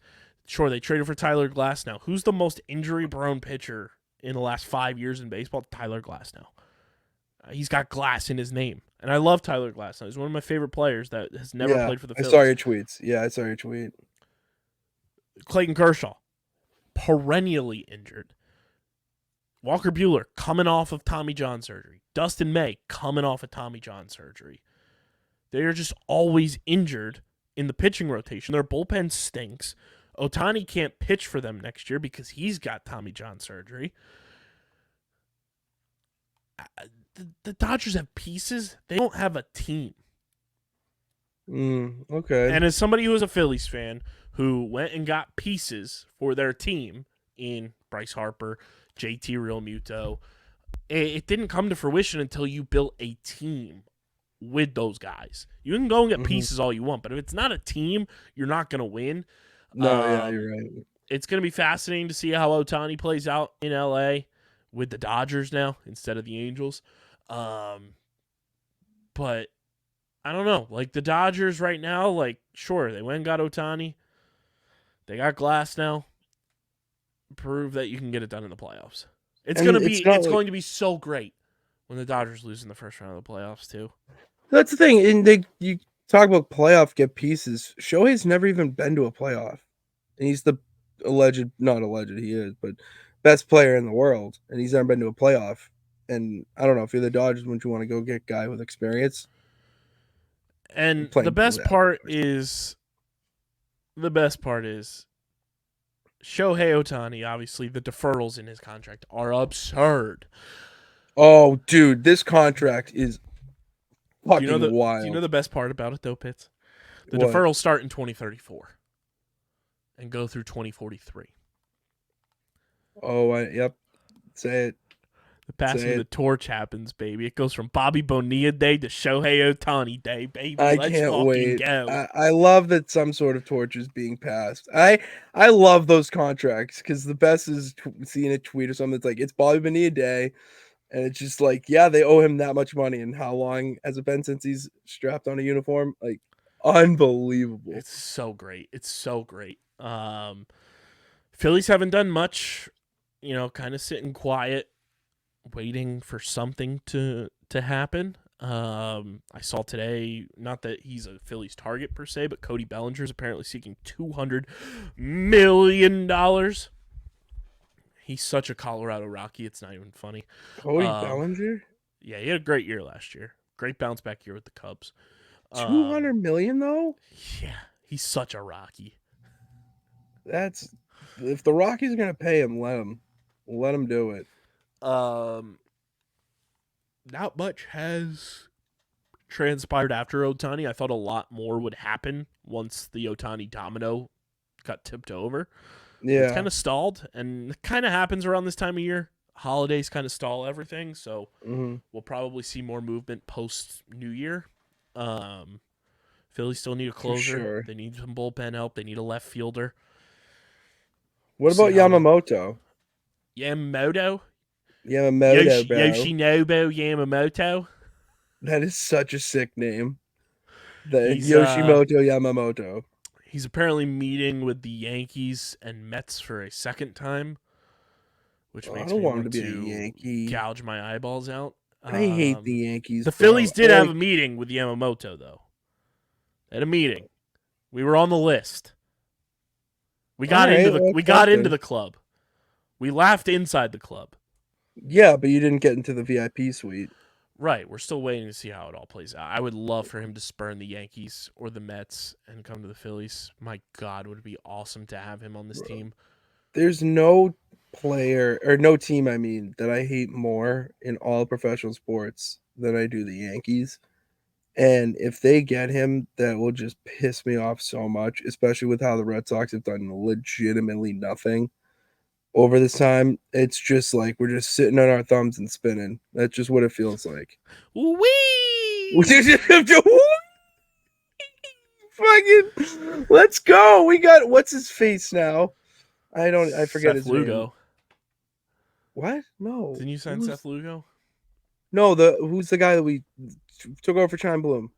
Sure, they traded for Tyler Glasnow. Who's the most injury-prone pitcher in the last 5 years in baseball? Tyler Glasnow. He's got glass in his name. And I love Tyler Glasnow. He's one of my favorite players that has never played for the Phillies. I saw your tweets. Yeah, I saw your tweet. Clayton Kershaw, perennially injured. Walker Buehler, coming off of Tommy John surgery. Dustin May, coming off of Tommy John surgery. They are just always injured in the pitching rotation. Their bullpen stinks. Ohtani can't pitch for them next year because he's got Tommy John surgery. The Dodgers have pieces. They don't have a team. Okay. And as somebody who is a Phillies fan who went and got pieces for their team in Bryce Harper, JT Realmuto, it didn't come to fruition until you built a team with those guys. You can go and get pieces all you want, but if it's not a team, you're not going to win. No, yeah, you're right. It's going to be fascinating to see how Ohtani plays out in LA with the Dodgers now instead of the Angels. But I don't know. Like the Dodgers right now, like sure, they went and got Ohtani. They got Glass now. Prove that you can get it done in the playoffs. It's going to be so great when the Dodgers lose in the first round of the playoffs too. That's the thing. And you talk about playoff get pieces. Shohei's never even been to a playoff. And he's the not alleged, he is, but best player in the world. And he's never been to a playoff. And I don't know, if you're the Dodgers, wouldn't you want to go get a guy with experience? And the best part is Shohei Ohtani, obviously, the deferrals in his contract are absurd. Oh, dude, this contract is fucking wild. Do you know the best part about it, though, Pitts? The deferrals start in 2034 and go through 2043. Oh, yep. Say it. The passing of the torch happens, baby. It goes from Bobby Bonilla Day to Shohei Ohtani Day, baby. Let's can't wait. Go. I love that some sort of torch is being passed. I love those contracts because the best is seeing a tweet or something that's like, it's Bobby Bonilla Day. And it's just like, yeah, they owe him that much money. And how long has it been since he's strapped on a uniform? Like, unbelievable. It's so great. Phillies haven't done much, kind of sitting quiet, waiting for something to happen. I saw today, not that he's a Phillies target per se, but Cody Bellinger's apparently seeking $200 million. He's such a Colorado Rocky, it's not even funny. Cody Bellinger? Yeah, he had a great year last year. Great bounce back year with the Cubs. $200 million though? Yeah, he's such a Rocky. If the Rockies are gonna pay him, let him do it. Not much has transpired after Ohtani. I thought a lot more would happen once the Ohtani domino got tipped over. Yeah, it's kind of stalled, and it kind of happens around this time of year. Holidays kind of stall everything, so we'll probably see more movement post New Year. Phillies still need a closer. Sure. They need some bullpen help. They need a left fielder. What about Yamamoto? Yamamoto, bro. Yoshinobu Yamamoto. That is such a sick name. Yoshimoto Yamamoto. He's apparently meeting with the Yankees and Mets for a second time, which makes me want to be a Yankee. Gouge my eyeballs out. I hate the Yankees. The Phillies did have a meeting with Yamamoto, though. At a meeting, we were on the list. We got into the club. We laughed inside the club. Yeah, but you didn't get into the VIP suite. Right. We're still waiting to see how it all plays out. I would love for him to spurn the Yankees or the Mets and come to the Phillies. My God, would it be awesome to have him on this team? There's no player or no team, I mean, that I hate more in all professional sports than I do the Yankees. And if they get him, that will just piss me off so much, especially with how the Red Sox have done legitimately nothing over this time. It's just like we're just sitting on our thumbs and spinning. That's just what it feels like. Wee! Fucking, let's go. We got what's his face now? I forget his Lugo. name. What? No. Didn't you sign Seth Lugo? No, who's the guy that we took over for Chime Bloom?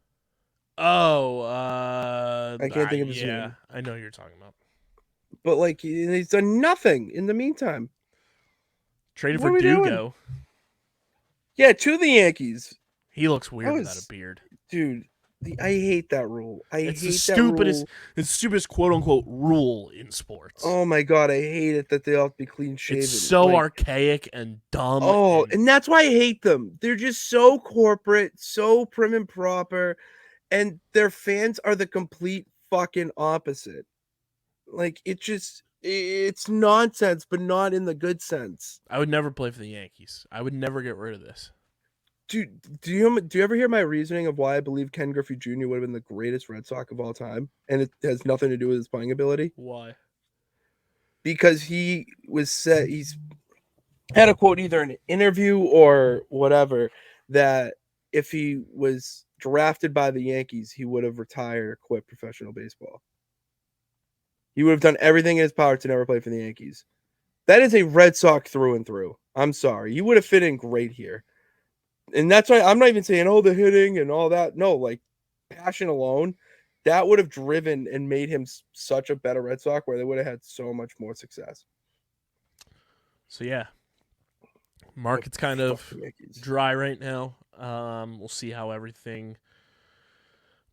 Oh, I can't think of his name. Yeah, I know who you're talking about. But like he's done nothing in the meantime. Traded for Dugo. Yeah, to the Yankees. He looks weird without a beard. Dude, I hate that rule. It's the stupidest quote unquote rule in sports. Oh my God, I hate it that they all have to be clean shaven. It's so archaic and dumb. Oh, and that's why I hate them. They're just so corporate, so prim and proper, and their fans are the complete fucking opposite. Like it's nonsense, but not in the good sense. I would never play for the Yankees. I would never get rid of this. Dude, do you ever hear my reasoning of why I believe Ken Griffey Jr. would have been the greatest Red Sox of all time? And it has nothing to do with his playing ability. Why? Because he was set. had a quote either in an interview or whatever that if he was drafted by the Yankees, he would have retired or quit professional baseball. He would have done everything in his power to never play for the Yankees. That is a Red Sox through and through. I'm sorry. You would have fit in great here. And that's why I'm not even saying, the hitting and all that. No, like passion alone, that would have driven and made him such a better Red Sox where they would have had so much more success. So, yeah. Market's kind of dry right now. We'll see how everything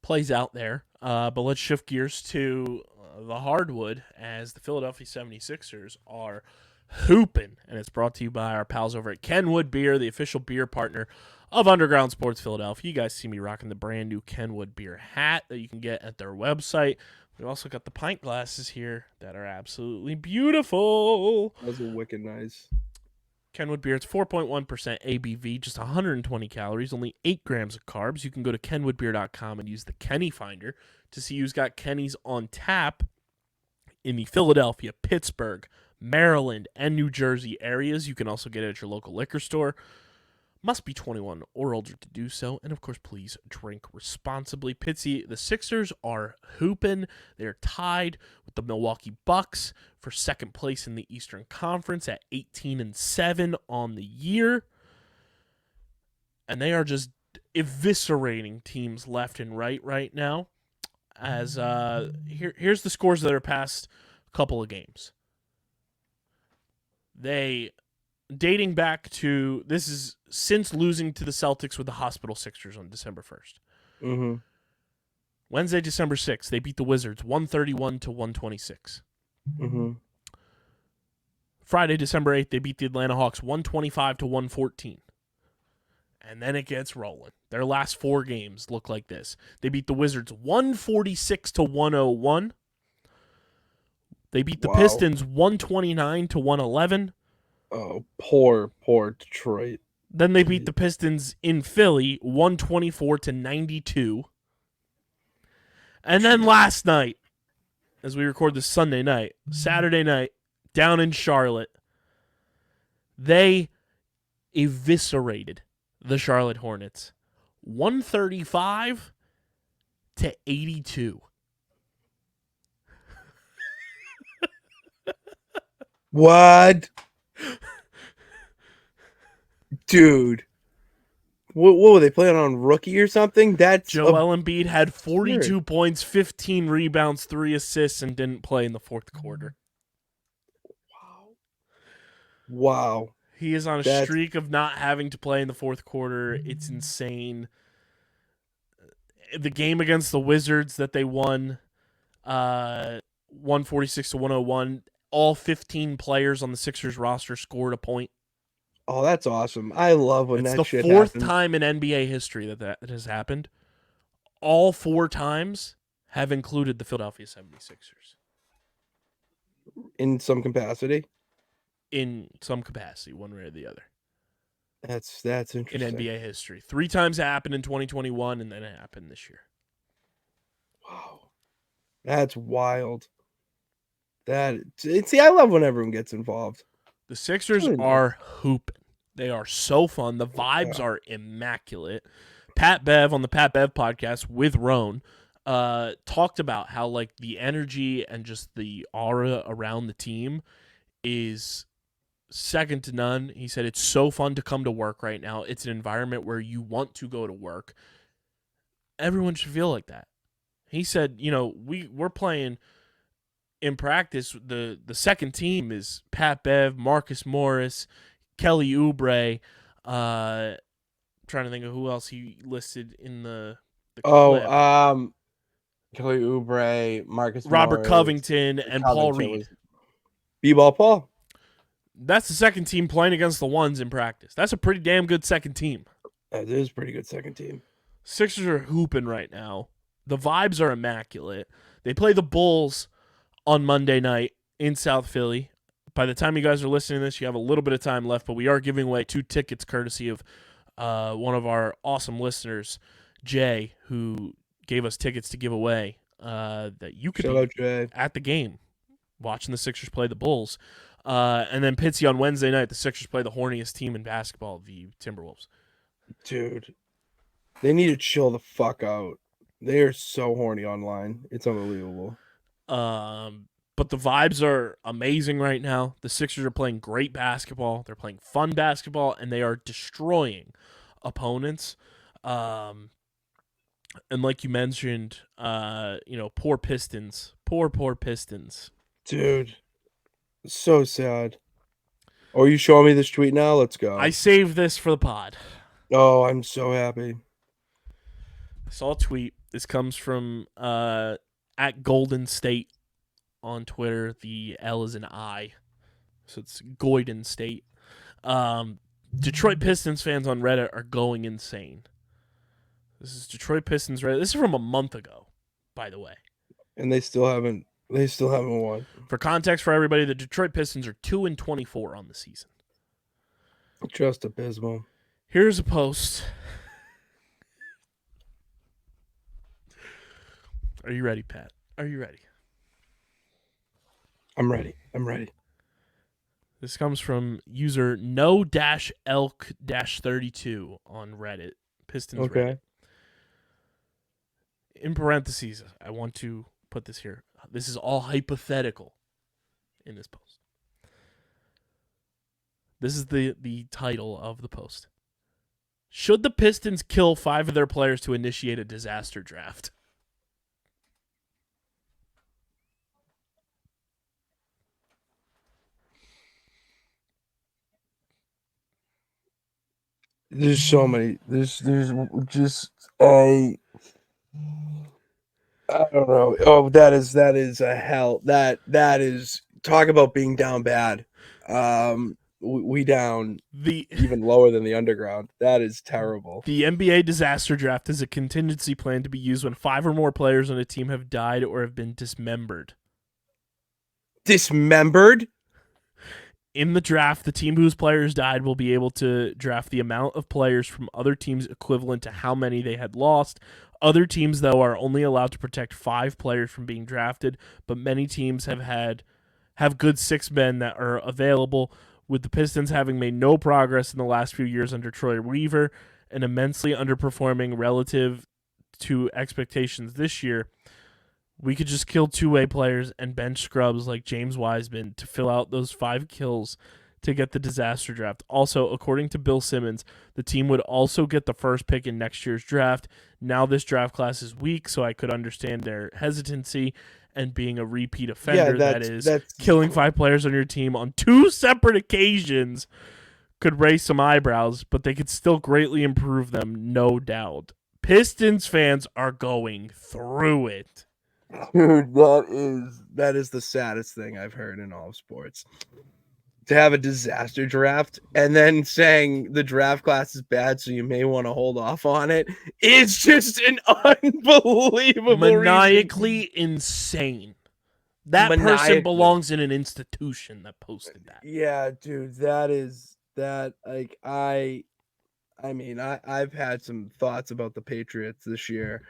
plays out there. But let's shift gears to the hardwood as the Philadelphia 76ers are hooping. And it's brought to you by our pals over at Kenwood Beer, the official beer partner of Underground Sports Philadelphia. You guys see me rocking the brand new Kenwood Beer hat that you can get at their website. We've also got the pint glasses here that are absolutely beautiful. Those are wicked nice. Kenwood Beer, it's 4.1% ABV, just 120 calories, only 8 grams of carbs. You can go to kenwoodbeer.com and use the Kenny Finder to see who's got Kenny's on tap in the Philadelphia, Pittsburgh, Maryland, and New Jersey areas. You can also get it at your local liquor store. Must be 21 or older to do so. And, of course, please drink responsibly. Pitsy, the Sixers are hooping. They're tied with the Milwaukee Bucks for second place in the Eastern Conference at 18-7 on the year. And they are just eviscerating teams left and right now. As here's the scores that are past a couple of games. Dating back to, this is since losing to the Celtics with the Hospital Sixers on December 1st. Mm-hmm. Wednesday, December 6th, they beat the Wizards 131-126. Mm-hmm. Friday, December 8th, they beat the Atlanta Hawks 125-114. And then it gets rolling. Their last 4 games look like this. They beat the Wizards 146-101. They beat the Pistons 129-111. Oh, poor Detroit. Then they beat the Pistons in Philly 124-92. And then last night, as we record this Sunday night, Saturday night, down in Charlotte, they eviscerated the Charlotte Hornets 135-82. What? Dude. What were they playing on rookie or something? That's Joel Embiid had 42 points, 15 rebounds, 3 assists, and didn't play in the fourth quarter. Wow. He is on a streak of not having to play in the fourth quarter. It's insane. The game against the Wizards that they won 146-101, all 15 players on the Sixers roster scored a point. Oh, that's awesome. I love when that shit happens. It's the fourth time in NBA history that has happened. All 4 times have included the Philadelphia 76ers. In some capacity? In some capacity, one way or the other. That's interesting. In NBA history. 3 times it happened in 2021, and then it happened this year. Wow. That's wild. See, I love when everyone gets involved. The Sixers are hooping. They are so fun. The vibes are immaculate. Pat Bev on the Pat Bev podcast with Roan talked about how like the energy and just the aura around the team is second to none. He said it's so fun to come to work right now. It's an environment where you want to go to work. Everyone should feel like that. He said, we're playing in practice. The second team is Pat Bev, Marcus Morris, Kelly Oubre. Trying to think of who else he listed in the clip. Kelly Oubre, Marcus Robert Morris, Covington, and Paul Reed. B-ball Paul. That's the second team playing against the ones in practice. That's a pretty damn good second team. That is a pretty good second team. Sixers are hooping right now. The vibes are immaculate. They play the Bulls on Monday night in South Philly. By the time you guys are listening to this, you have a little bit of time left, but we are giving away 2 tickets courtesy of one of our awesome listeners, Jay, who gave us tickets to give away that you could be at the game watching the Sixers play the Bulls. And then Pitsy on Wednesday night, the Sixers play the horniest team in basketball, the Timberwolves. Dude, they need to chill the fuck out. They are so horny online. It's unbelievable. But the vibes are amazing right now. The Sixers are playing great basketball. They're playing fun basketball, and they are destroying opponents. And like you mentioned, poor Pistons. Poor Pistons. Dude, so sad. Oh, you showing me this tweet now? Let's go. I saved this for the pod. Oh, I'm so happy. I saw a tweet. This comes from at Golden State on Twitter. The L is an I, so it's Goyden State. Detroit Pistons fans on Reddit are going insane. This is Detroit Pistons Reddit. This is from a month ago, by the way. And they still haven't won. For context for everybody, the Detroit Pistons are 2-24 on the season. Just abysmal. Here's a post. Are you ready, Pat? Are you ready? I'm ready. This comes from user no-elk-32 on Reddit. Pistons Okay. Reddit. In parentheses, I want to put this here. This is all hypothetical in this post. This is the title of the post. Should the Pistons kill 5 of their players to initiate a disaster draft? There's so many. There's just I don't know. Oh, that is a hell. That is talk about being down bad. We down even lower than the underground. That is terrible. The NBA disaster draft is a contingency plan to be used when 5 or more players on a team have died or have been dismembered. Dismembered? In the draft, the team whose players died will be able to draft the amount of players from other teams equivalent to how many they had lost. Other teams, though, are only allowed to protect 5 players from being drafted, but many teams have good 6 men that are available, with the Pistons having made no progress in the last few years under Troy Weaver and immensely underperforming relative to expectations this year. We could just kill 2-way players and bench scrubs like James Wiseman to fill out those 5 kills to get the disaster draft. Also, according to Bill Simmons, the team would also get the first pick in next year's draft. Now this draft class is weak, so I could understand their hesitancy and being a repeat offender. That's killing 5 players on your team on 2 separate occasions could raise some eyebrows, but they could still greatly improve them, no doubt. Pistons fans are going through it. Dude, that is the saddest thing I've heard in all of sports. To have a disaster draft and then saying the draft class is bad, so you may want to hold off on it. It's just an unbelievable, maniacally insane. That person belongs in an institution that posted that. Yeah, dude, I've had some thoughts about the Patriots this year.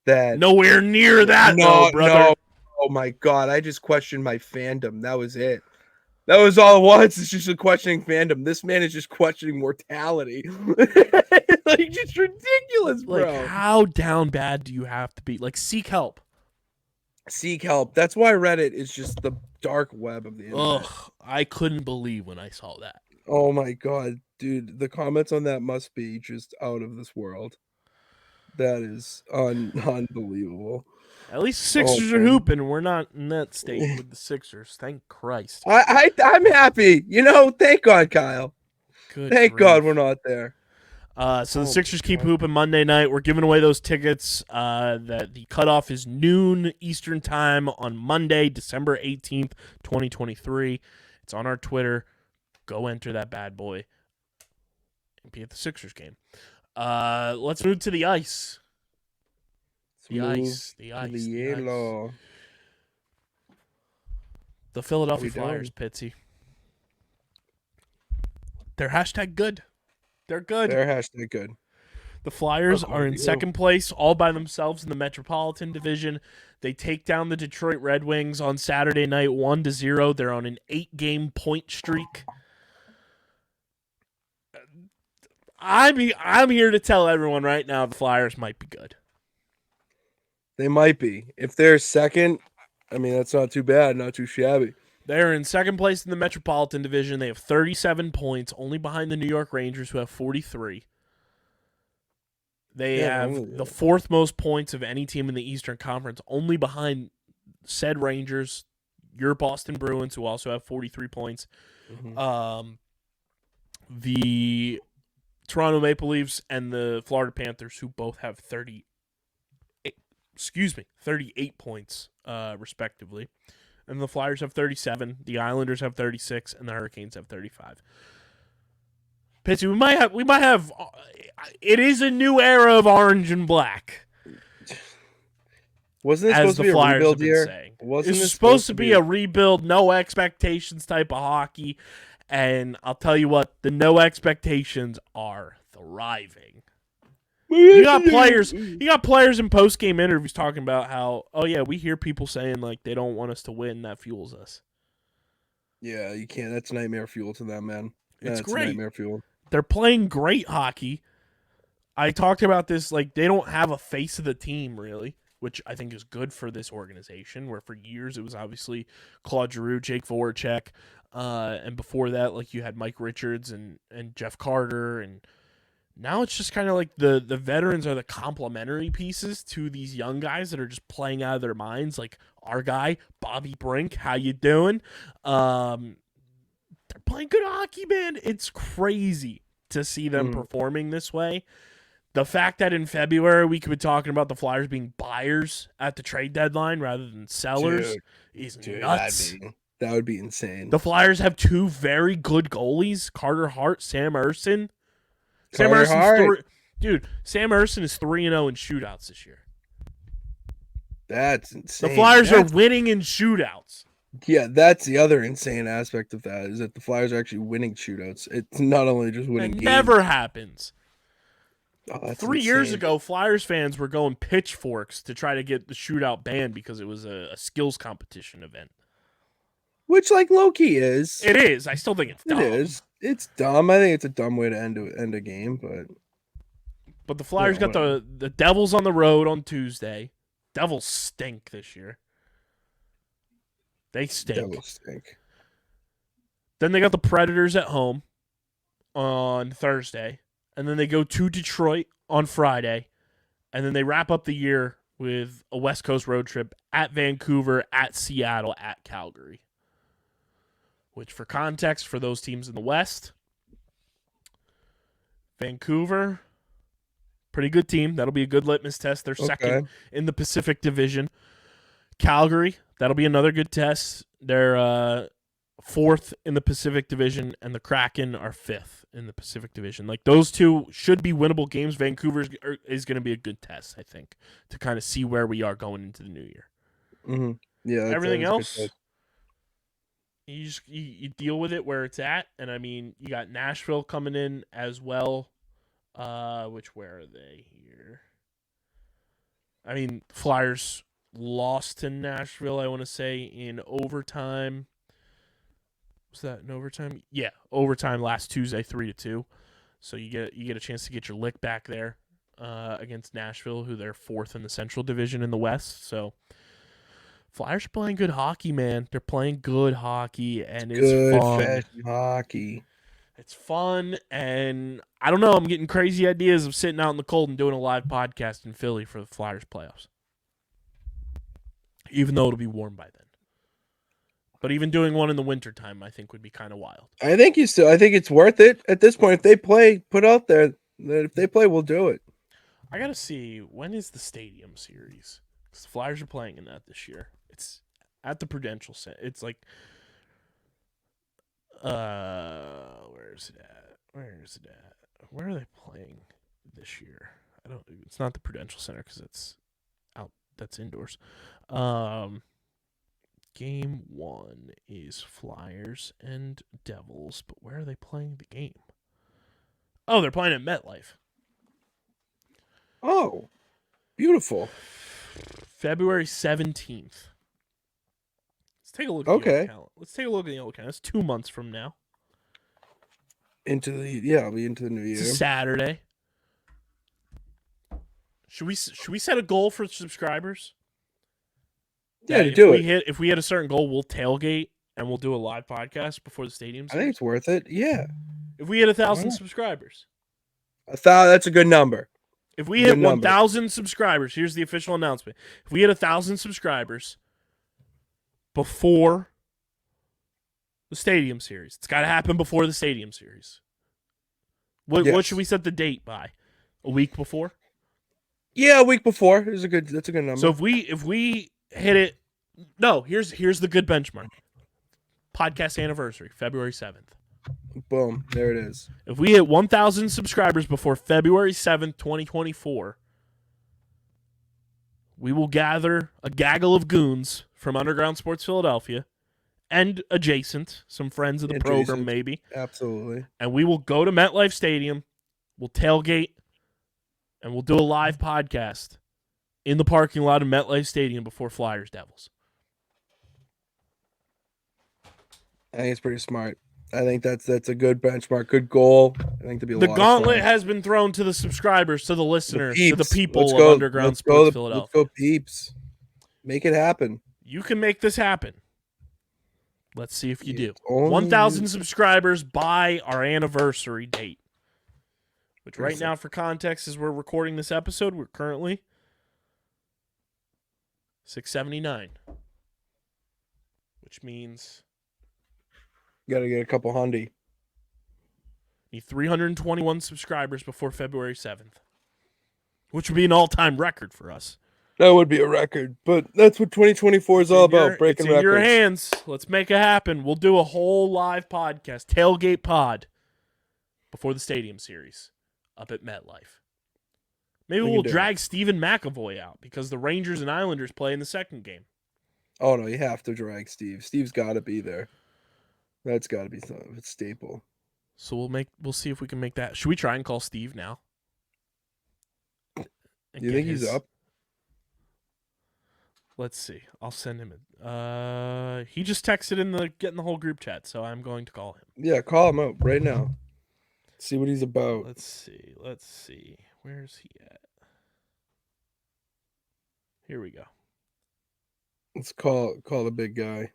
That nowhere near that, brother. No. Oh my god, I just questioned my fandom. That was it. That was all it was. It's just a questioning fandom. This man is just questioning mortality. Like, just ridiculous, bro. Like, how down bad do you have to be? Like, seek help. Seek help. That's why Reddit is just the dark web of the internet. Ugh, I couldn't believe when I saw that. Oh my god, dude. The comments on that must be just out of this world. That is unbelievable. At least Sixers are hooping. We're not in that state with the Sixers. Thank Christ. I'm happy. Thank God, Kyle. Thank God we're not there. So the Sixers keep hooping Monday night. We're giving away those tickets. The cutoff is noon Eastern time on Monday, December 18th, 2023. It's on our Twitter. Go enter that bad boy and be at the Sixers game. Let's move to the ice. The ice. Yellow. The Philadelphia Flyers, Pitsy. They're hashtag good. They're good. They're hashtag good. The Flyers are in you. second place all by themselves in the Metropolitan Division. They take down the Detroit Red Wings on Saturday night 1-0. They're on an 8-game point streak. I'm here to tell everyone right now the Flyers might be good. They might be. If they're second, I mean, that's not too bad, not too shabby. They're in second place in the Metropolitan Division. They have 37 points, only behind the New York Rangers, who have 43. They have the fourth most points of any team in the Eastern Conference, only behind said Rangers, your Boston Bruins, who also have 43 points. Mm-hmm. The Toronto Maple Leafs and the Florida Panthers, who both have 38 points, respectively. And the Flyers have 37, the Islanders have 36, and the Hurricanes have 35. Pitsy, we might have. It is a new era of orange and black. Wasn't this supposed to be a rebuild year? Wasn't this supposed to be a rebuild, no expectations type of hockey? And I'll tell you what, the no expectations are thriving. You got players in post-game interviews talking about how, oh yeah, we hear people saying like they don't want us to win. That fuels us. Yeah, you can't. That's nightmare fuel to them, man. It's great. Nightmare fuel. They're playing great hockey. I talked about this, like they don't have a face of the team really, which I think is good for this organization, where for years it was obviously Claude Giroux, Jake Voracek, and before that, like you had Mike Richards and Jeff Carter, and now it's just kind of like the veterans are the complementary pieces to these young guys that are just playing out of their minds, like our guy, Bobby Brink. How you doing? They're playing good hockey, man. It's crazy to see them performing this way. The fact that in February we could be talking about the Flyers being buyers at the trade deadline rather than sellers is nuts. That would be insane. The Flyers have two very good goalies, Carter Hart, Sam Ersson. Sam Ersson is 3-0 in shootouts this year. That's insane. The Flyers are winning in shootouts. Yeah, that's the other insane aspect of that, is that the Flyers are actually winning shootouts. It's not only just winning games. Never happens. Oh, 3 years ago, Flyers fans were going pitchforks to try to get the shootout banned because it was a skills competition event. Which, like, low-key is. It is. I still think it's dumb. It is. It's dumb. I think it's a dumb way to end a game, But the Flyers got the Devils on the road on Tuesday. Devils stink this year. They stink. Devils stink. Then they got the Predators at home on Thursday. And then they go to Detroit on Friday. And then they wrap up the year with a West Coast road trip at Vancouver, at Seattle, at Calgary. Which, for context, for those teams in the West, Vancouver, pretty good team. That'll be a good litmus test. They're second in the Pacific Division. Calgary, that'll be another good test. They're fourth in the Pacific Division, and the Kraken are fifth in the Pacific Division. Like, those two should be winnable games. Vancouver is going to be a good test, I think, to kind of see where we are going into the new year. Mm-hmm. Yeah. Everything else, you deal with it where it's at. And, I mean, you got Nashville coming in as well. Where are they here? I mean, Flyers lost to Nashville, I want to say, in overtime. Was that in overtime? Yeah, overtime last Tuesday, 3-2. So you get a chance to get your lick back there against Nashville, who they're fourth in the Central Division in the West. So Flyers are playing good hockey, man. They're playing good hockey, and it's fun. Good hockey. It's fun, and I don't know. I'm getting crazy ideas of sitting out in the cold and doing a live podcast in Philly for the Flyers playoffs. Even though it'll be warm by then. But even doing one in the wintertime, I think, would be kind of wild. I think it's worth it at this point. If they play, put out there that if they play, we'll do it. I got to see, when is the Stadium Series? Because the Flyers are playing in that this year. It's at the Prudential Center. It's like, where is it at? Where are they playing this year? It's not the Prudential Center because that's indoors. Game 1 is Flyers and Devils, but where are they playing the game? Oh, they're playing at MetLife. Oh, beautiful. February 17th. Let's take a look at the old calendar. Let's take a look at the old calendar. It's 2 months from now. I'll be into the new year. It's a Saturday. Should we set a goal for subscribers? Yeah, do it. If we hit a certain goal, we'll tailgate and we'll do a live podcast before the stadium. I think it's worth it. Yeah. If we hit 1,000 subscribers. That's a good number. If we hit 1,000 subscribers, here's the official announcement. If we hit 1,000 subscribers before the Stadium Series, it's got to happen before the Stadium Series. What should we set the date by? A week before? Yeah, a week before. That's a good number. So if we hit it, no. Here's the good benchmark. Podcast anniversary, February 7th. Boom, there it is. If we hit 1,000 subscribers before February 7th, 2024, we will gather a gaggle of goons from Underground Sports Philadelphia and adjacent, some friends of the program maybe. Absolutely. And we will go to MetLife Stadium, we'll tailgate, and we'll do a live podcast in the parking lot of MetLife Stadium before Flyers Devils. I think it's pretty smart. I think that's a good benchmark, good goal. I think to be the gauntlet has been thrown to the subscribers, to the listeners, to the people of Underground Sports Philadelphia. Let's go, peeps! Make it happen. You can make this happen. Let's see if you do. 1,000 subscribers by our anniversary date, which right now, for context, as we're recording this episode, we're currently 679, which means. Got to get a couple hundy. Need 321 subscribers before February 7th, which would be an all-time record for us. That would be a record, but that's what 2024 is all about, breaking records. It's in your hands. Let's make it happen. We'll do a whole live podcast, Tailgate Pod, before the Stadium Series up at MetLife. Maybe we'll drag Stephen McAvoy out because the Rangers and Islanders play in the second game. Oh, no, you have to drag Steve. Steve's got to be there. That's got to be a staple. So we'll see if we can make that. Should we try and call Steve now? You think he's up? Let's see. I'll send him he just texted getting the whole group chat, so I'm going to call him. Yeah, call him up right now. See what he's about. Let's see. Where's he at? Here we go. Let's call the big guy.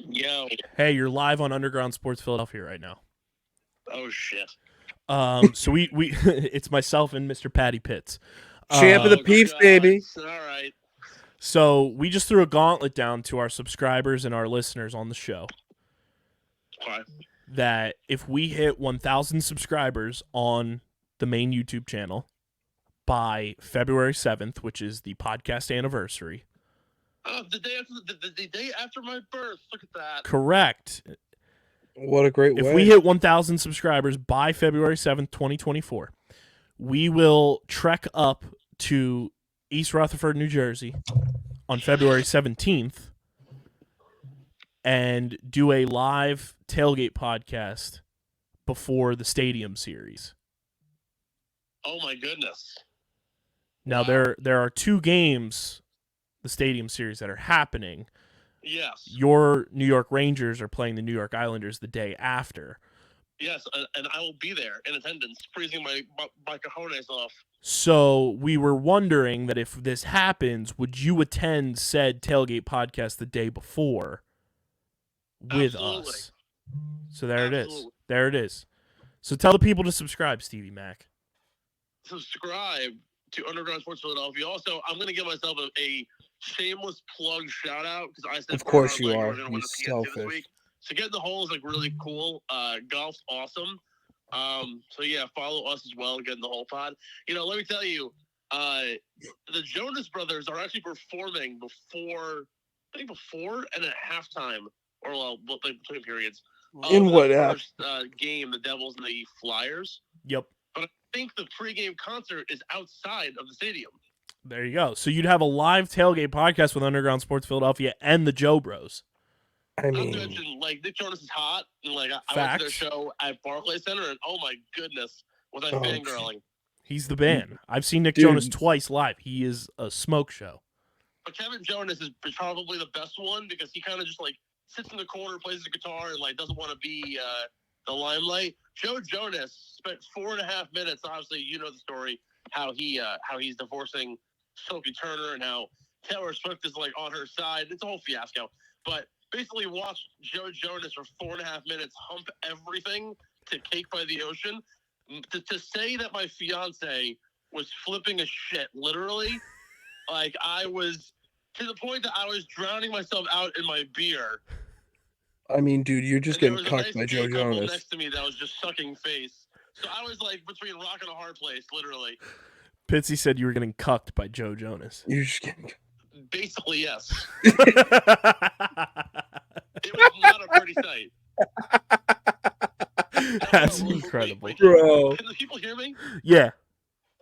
Yo. Hey, you're live on Underground Sports Philadelphia right now. Oh shit. So we it's myself and Mr. Patty Pitts. Champ of the peeps, baby. All right. So we just threw a gauntlet down to our subscribers and our listeners on the show. Okay. That if we hit 1,000 subscribers on the main YouTube channel by February 7th, which is the podcast anniversary. The day after my birth. Look at that. Correct. What a great way. If we hit 1,000 subscribers by February 7th, 2024, we will trek up to East Rutherford, New Jersey on February 17th and do a live tailgate podcast before the Stadium Series. Oh my goodness. Now there are 2 games, the Stadium Series, that are happening. Yes. Your New York Rangers are playing the New York Islanders the day after. Yes, and I will be there in attendance, freezing my cojones off. So we were wondering that if this happens, would you attend said tailgate podcast the day before with us? So there it is. There it is. So tell the people to subscribe, Stevie Mac. Subscribe to Underground Sports Philadelphia. Also, I'm going to give myself a shameless plug shout out because I said, of course you are. You selfish. So getting the hole is like really cool. Golf's awesome. So yeah, follow us as well. Getting the whole pod. Let me tell you, the Jonas Brothers are actually performing before and at halftime, or between periods. In what first game, the Devils and the Flyers. Yep. But I think the pregame concert is outside of the stadium. There you go. So you'd have a live tailgate podcast with Underground Sports Philadelphia and the Joe Bros. I Not to mean, mention, like, Nick Jonas is hot, and like I went to their Facts. show at Barclays Center, and oh my goodness, was I Oh, fangirling? He's the man. I've seen Nick Dude. Jonas twice live. He is a smoke show. But Kevin Jonas is probably the best one because he kind of just like sits in the corner, plays the guitar, and like doesn't want to be the limelight. Joe Jonas spent 4.5 minutes. Obviously, you know the story how he's divorcing Sophie Turner and how Taylor Swift is like on her side. It's a whole fiasco. But basically, watched Joe Jonas for 4.5 minutes hump everything to "Cake by the Ocean." To say that my fiance was flipping a shit, literally, like I was to the point that I was drowning myself out in my beer. I mean, dude, you're just And getting there was cucked a nice by Joe gay couple Jonas. next to me that was just sucking face. So I was like between rock and a hard place, literally. Pitsy said you were getting cucked by Joe Jonas. You're just getting. Basically, yes. It was not a pretty sight. That's Wait, incredible. Bro. Can the people hear me? Yeah.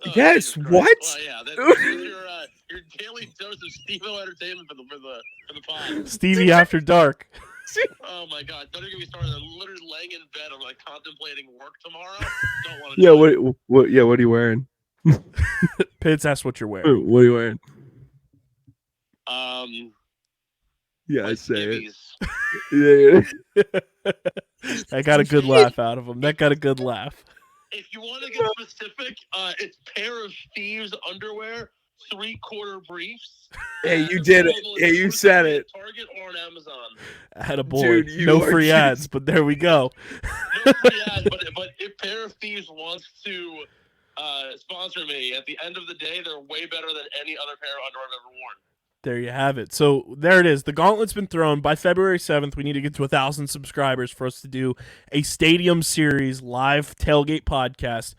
Oh, Yes, Jesus Christ. what? Well, yeah, that's your daily dose of Steve-O entertainment for the pod. Stevie After Dark. Oh my God! Don't even get me started. I'm literally laying in bed. I'm like contemplating work tomorrow. Don't want to. Yeah, what? Yeah, what are you wearing? Pitts, ask what you're wearing. What are you wearing? Yeah, I like say skivvies. it. Yeah. I got a good laugh out of him. That got a good laugh. If you want to get specific, it's pair of thieves underwear, 3/4 briefs. Hey, you did it. Hey, you said it. Target or on Amazon. Attaboy. Dude, you No are free just- ads, but there we go. No free ads, but if Pair of Thieves wants to sponsor me, at the end of the day, they're way better than any other pair of underwear I've ever worn. There you have it. So there it is. The gauntlet's been thrown. By February 7th, we need to get to 1,000 subscribers for us to do a Stadium Series live tailgate podcast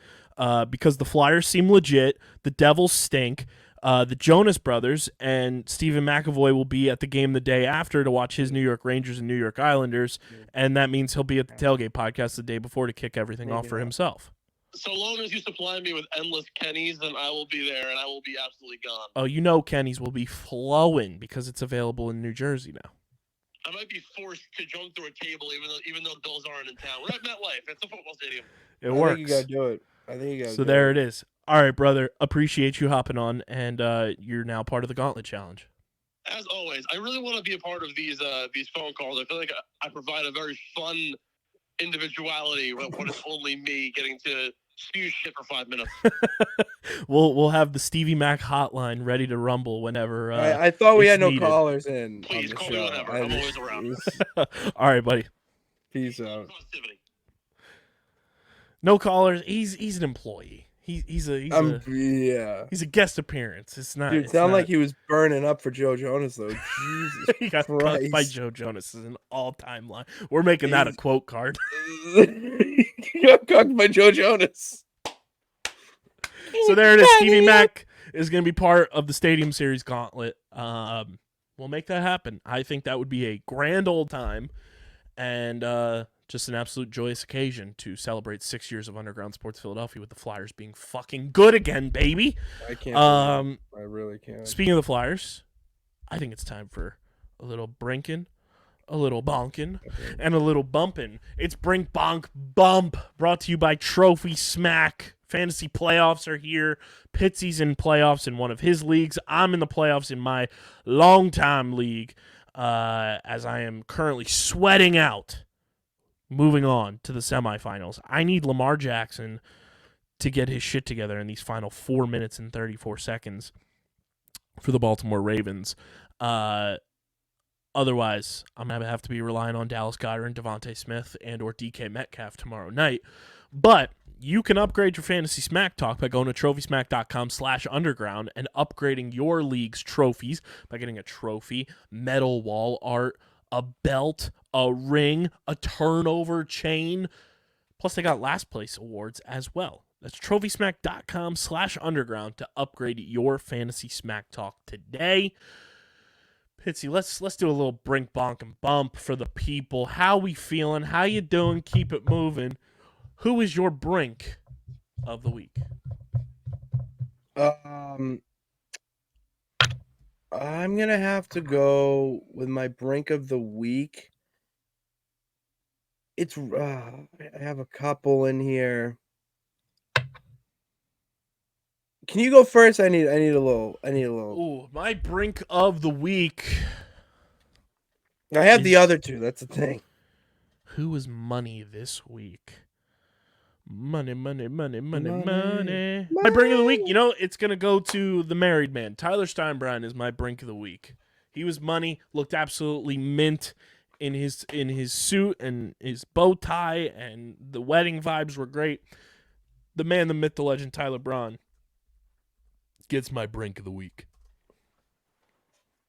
because the Flyers seem legit. The Devils stink. The Jonas Brothers and Stephen McAvoy will be at the game the day after to watch his New York Rangers and New York Islanders, and that means he'll be at the tailgate podcast the day before to kick everything off for himself. So long as you supply me with endless Kennys, then I will be there, and I will be absolutely gone. Oh, you know Kenny's will be flowing because it's available in New Jersey now. I might be forced to jump through a table, even though Bills aren't in town. We're at MetLife. It's a football stadium. It I works. think you gotta do it. I think you gotta. So there it is. All right, brother. Appreciate you hopping on, and you're now part of the Gauntlet Challenge. As always, I really want to be a part of these phone calls. I feel like I provide a very fun individuality when it's only me getting to spew shit for 5 minutes. We'll have the Stevie Mac hotline ready to rumble whenever. I thought we it's had no needed. callers in. Please on the call show. me whenever. I'm always around. All right, buddy. Peace out. Positivity. No callers. He's an employee. He's a Yeah. he's a guest appearance. It's not. Dude, it's sound not- like he was burning up for Joe Jonas though. Jesus he got cut Christ. by Joe Jonas. This is an all-time line. We're making that a He's- quote card. He got cooked by Joe Jonas. So there it is. Stevie Mac is going to be part of the Stadium Series Gauntlet. We'll make that happen. I think that would be a grand old time and just an absolute joyous occasion to celebrate 6 years of Underground Sports Philadelphia with the Flyers being fucking good again, baby. I can't. I really can't. Speaking of the Flyers, I think it's time for a little brinking, a little bonking, and a little bumping. It's Brink Bonk Bump, brought to you by Trophy Smack. Fantasy playoffs are here. Pitsy's in playoffs in one of his leagues. I'm in the playoffs in my longtime league, as I am currently sweating out. Moving on to the semifinals. I need Lamar Jackson to get his shit together in these final 4 minutes and 34 seconds for the Baltimore Ravens. Otherwise, I'm going to have to be relying on Dallas Goedert and Devontae Smith and or DK Metcalf tomorrow night. But you can upgrade your fantasy smack talk by going to trophysmack.com/underground and upgrading your league's trophies by getting a trophy, metal wall art, a belt, a ring, a turnover chain. Plus, they got last place awards as well. That's trophysmack.com/underground to upgrade your fantasy smack talk today. Pitsy, let's do a little brink, bonk, and bump for the people. How we feeling? How you doing? Keep it moving. Who is your brink of the week? I'm gonna have to go with my brink of the week. It's I have a couple in here. Can you go first? I need a little. Ooh, my brink of the week. I have the other two. That's the thing. Who was money this week? Money. My Money. brink of the week, it's going to go to the married man. Tyler Steinbrenner is my brink of the week. He was money, looked absolutely mint in his suit and his bow tie, and the wedding vibes were great. The man, the myth, the legend, Tyler Braun gets my brink of the week.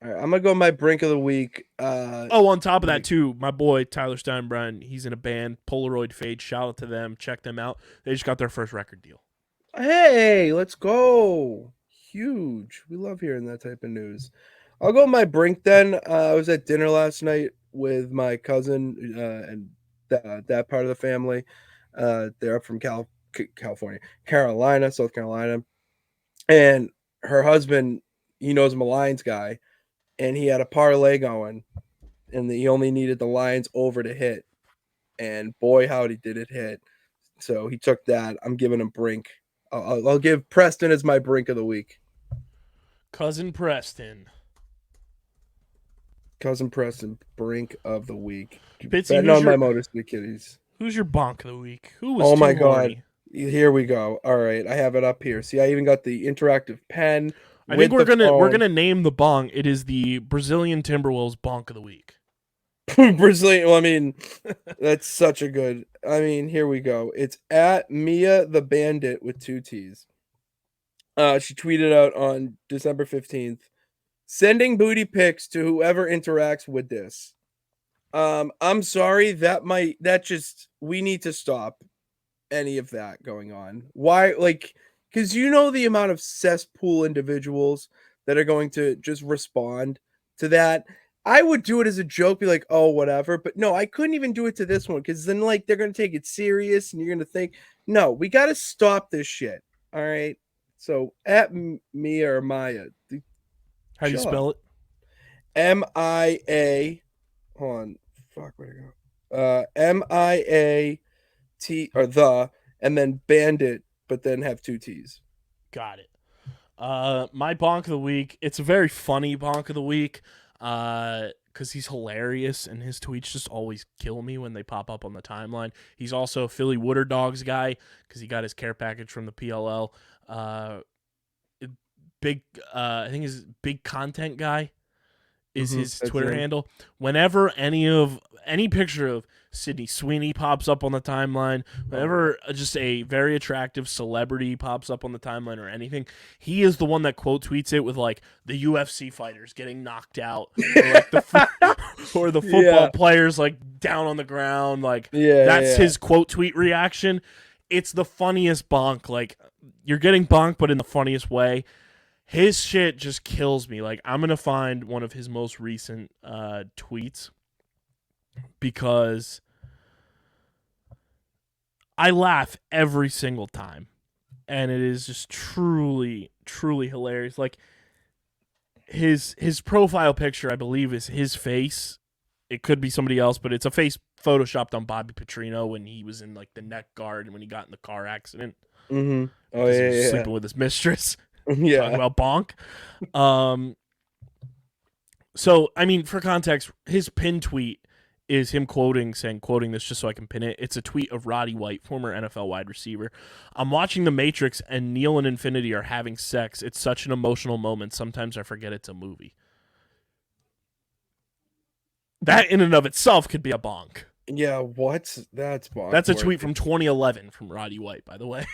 All right, I'm gonna go my brink of the week. On top of that too, my boy Tyler Steinbrenner, he's in a band, Polaroid Fade. Shout out to them. Check them out. They just got their first record deal. Hey, let's go! Huge. We love hearing that type of news. I'll go my brink then. I was at dinner last night with my cousin and that part of the family. They're up from California, South Carolina, and her husband. He knows I'm a Lions guy, and he had a parlay going, and he only needed the Lions over to hit, and boy, howdy did it hit! So he took that. I'm giving him brink. I'll give Preston as my brink of the week. Cousin Preston, brink of the week. Bitsy, Betting on my Motor City Kitties. Who's your bonk of the week? Who was? Oh my God! Horny? Here we go. All right, I have it up here. See, I even got the interactive pen. I think we're gonna name the bonk. It is the Brazilian Timberwolves bonk of the week. Brazilian. Well, I mean, that's such a good. I mean, here we go. It's at Mia the Bandit with 2 T's. She tweeted out on December 15th, sending booty pics to whoever interacts with this. I'm sorry, we need to stop any of that going on. Why? Like, because the amount of cesspool individuals that are going to just respond to that. I would do it as a joke, be like, oh, whatever. But no, I couldn't even do it to this one because then, like, they're going to take it serious and you're going to think, no, we got to stop this shit. All right. So at Mia or Maya. How do you spell it? MIA. Hold on. Fuck, where'd it go? MIAT or the, and then Bandit, but then have 2 T's. Got it. My bonk of the week. It's a very funny bonk of the week. Because he's hilarious and his tweets just always kill me when they pop up on the timeline. He's also a Philly Wooder Dogs guy because he got his care package from the PLL. I think his big content guy is his Twitter handle. Whenever any picture of Sydney Sweeney pops up on the timeline, whenever just a very attractive celebrity pops up on the timeline or anything, he is the one that quote tweets it with like the UFC fighters getting knocked out or, like, or the football players like down on the ground. Like that's his quote tweet reaction. It's the funniest bonk. Like, you're getting bonked, but in the funniest way. His shit just kills me. Like, I'm going to find one of his most recent tweets because I laugh every single time. And it is just truly, truly hilarious. Like, his profile picture, I believe, is his face. It could be somebody else, but it's a face photoshopped on Bobby Petrino when he was in, like, the neck guard and when he got in the car accident. Mm-hmm. Oh, he was sleeping with his mistress. Yeah. Talking about bonk. So, I mean, for context, his pin tweet is him quoting this just so I can pin it. It's a tweet of Roddy White, former NFL wide receiver. I'm watching The Matrix and Neo and Infinity are having sex. It's such an emotional moment. Sometimes I forget it's a movie. That in and of itself could be a bonk. Yeah, that's bonk. That's a tweet from 2011 from Roddy White, by the way.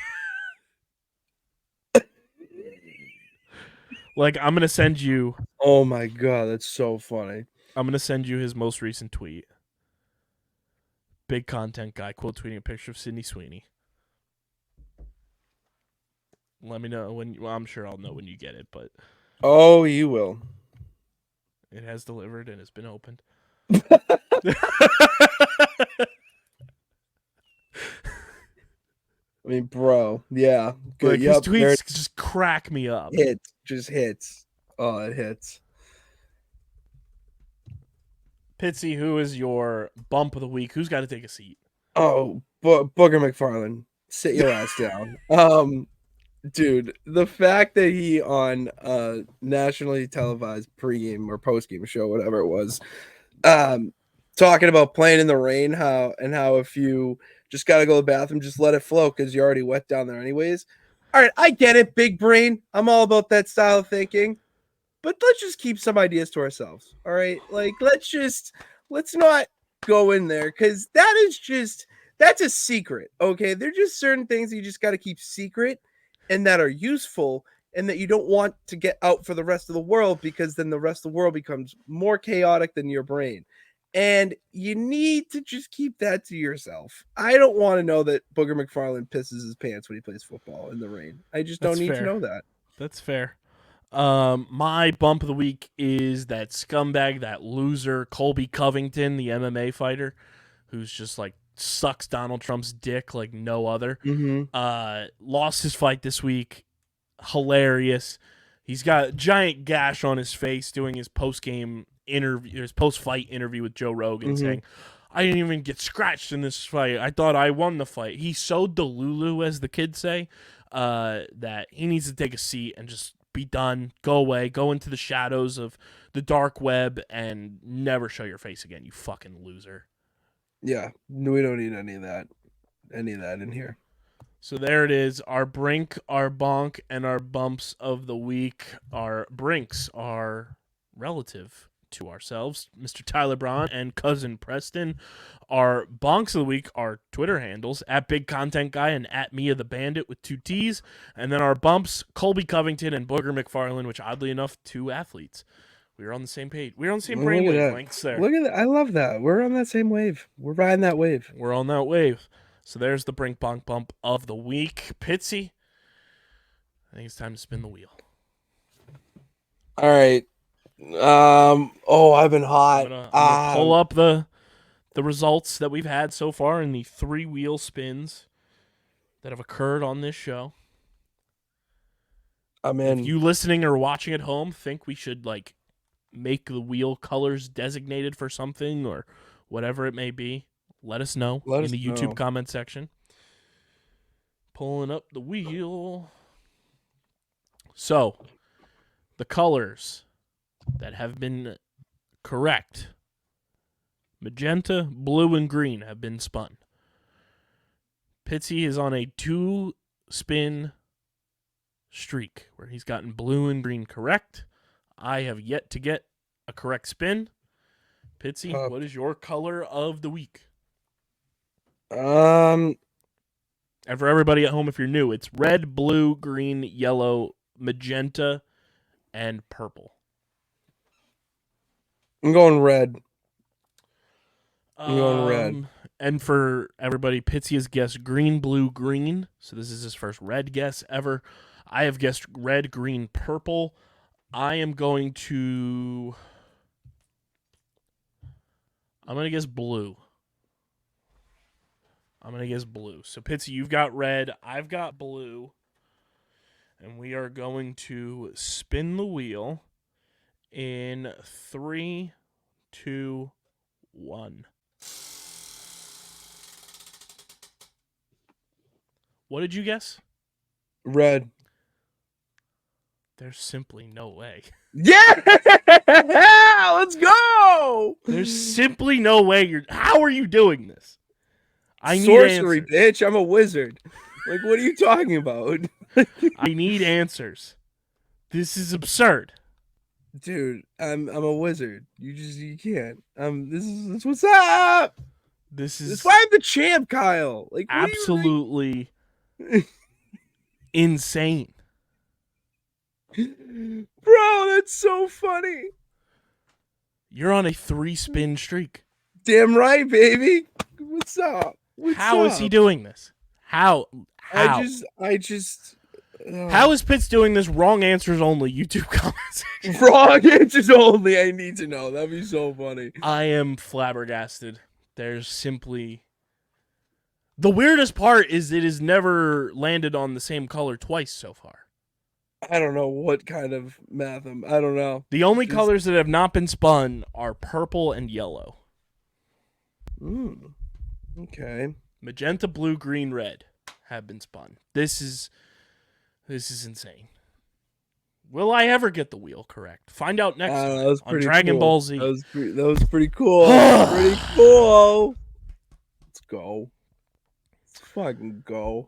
Like, I'm going to send you... Oh, my God. That's so funny. I'm going to send you his most recent tweet. Big content guy, quote tweeting a picture of Sydney Sweeney. Let me know when... Well, I'm sure I'll know when you get it, but... Oh, you will. It has delivered and it's been opened. I mean, bro, yeah. Good. Like, his tweets just crack me up. Just hits. Oh, it hits. Pitsy, who is your bump of the week? Who's got to take a seat? Oh, Booger McFarland, sit your ass down. Dude, the fact that he on a nationally televised pregame or postgame show, whatever it was, talking about playing in the rain, how if you just gotta go to the bathroom, just let it flow because you're already wet down there anyways. All right, I get it, big brain. I'm all about that style of thinking. But let's just keep some ideas to ourselves. All right. Like let's not go in there because that's a secret. Okay. There're just certain things that you just got to keep secret and that are useful and that you don't want to get out for the rest of the world because then the rest of the world becomes more chaotic than your brain. And you need to just keep that to yourself. I don't want to know that Booger McFarland pisses his pants when he plays football in the rain. I just don't need to know that. That's fair. My bump of the week is that scumbag, that loser, Colby Covington, the MMA fighter, who's just like sucks Donald Trump's dick like no other. Lost his fight this week. Hilarious. He's got a giant gash on his face doing his post-game interview, his post-fight interview with Joe Rogan, saying, I didn't even get scratched in this fight. I thought I won the fight. He's so delulu, as the kids say, that he needs to take a seat and just be done, go away, go into the shadows of the dark web, and never show your face again, you fucking loser. Yeah, we don't need any of that in here. So there it is. Our brink, our bonk, and our bumps of the week. Our brinks are relative to ourselves, Mr. Tyler Braun and Cousin Preston. Our bonks of the week are Twitter handles, at Big Content Guy and at Mia the Bandit with 2 T's. And then our bumps, Colby Covington and Booger McFarland, which oddly enough, 2 athletes. We were on the same page. We were on the same brainwave lengths there. Look at that. I love that. We're on that same wave. We're riding that wave. We're on that wave. So there's the brink bonk bump of the week. Pitsy, I think it's time to spin the wheel. All right. I've been hot. I'm gonna pull up the results that we've had so far in the 3 wheel spins that have occurred on this show. If you listening or watching at home think we should like make the wheel colors designated for something or whatever it may be, let us know in the YouTube comment section. Pulling up the wheel. So, the colors that have been correct: magenta, blue, and green have been spun. Pitsy is on a 2-spin streak where he's gotten blue and green correct. I have yet to get a correct spin. Pitsy, what is your color of the week? And for everybody at home, if you're new, it's red, blue, green, yellow, magenta, and purple. I'm going red. I'm going red. And for everybody, Pitsy has guessed green, blue, green. So this is his first red guess ever. I have guessed red, green, purple. I'm going to guess blue. So, Pitsy, you've got red. I've got blue. And we are going to spin the wheel in 3, 2, 1. What did you guess? Red. There's simply no way. Yeah! Let's go! There's simply no way How are you doing this? I need sorcery, answers. bitch. I'm a wizard. Like, what are you talking about? I need answers. This is absurd. Dude, I'm a wizard. You can't. This is what's up. This is why I'm the champ, Kyle. Like, absolutely insane. Bro, that's so funny. You're on a 3-spin streak. Damn right, baby. What's up? How is he doing this? How? I just. How is Pitts doing this? Wrong answers only. YouTube comments. Wrong answers only. I need to know. That'd be so funny. I am flabbergasted. There's simply. The weirdest part is it has never landed on the same color twice so far. I don't know what kind of math I don't know. The only colors that have not been spun are purple and yellow. Okay. Magenta, blue, green, red have been spun. This is insane. Will I ever get the wheel correct? Find out next time That was on pretty Dragon cool. Ball Z. That was pretty cool. Pretty cool. Let's go. Let's fucking go.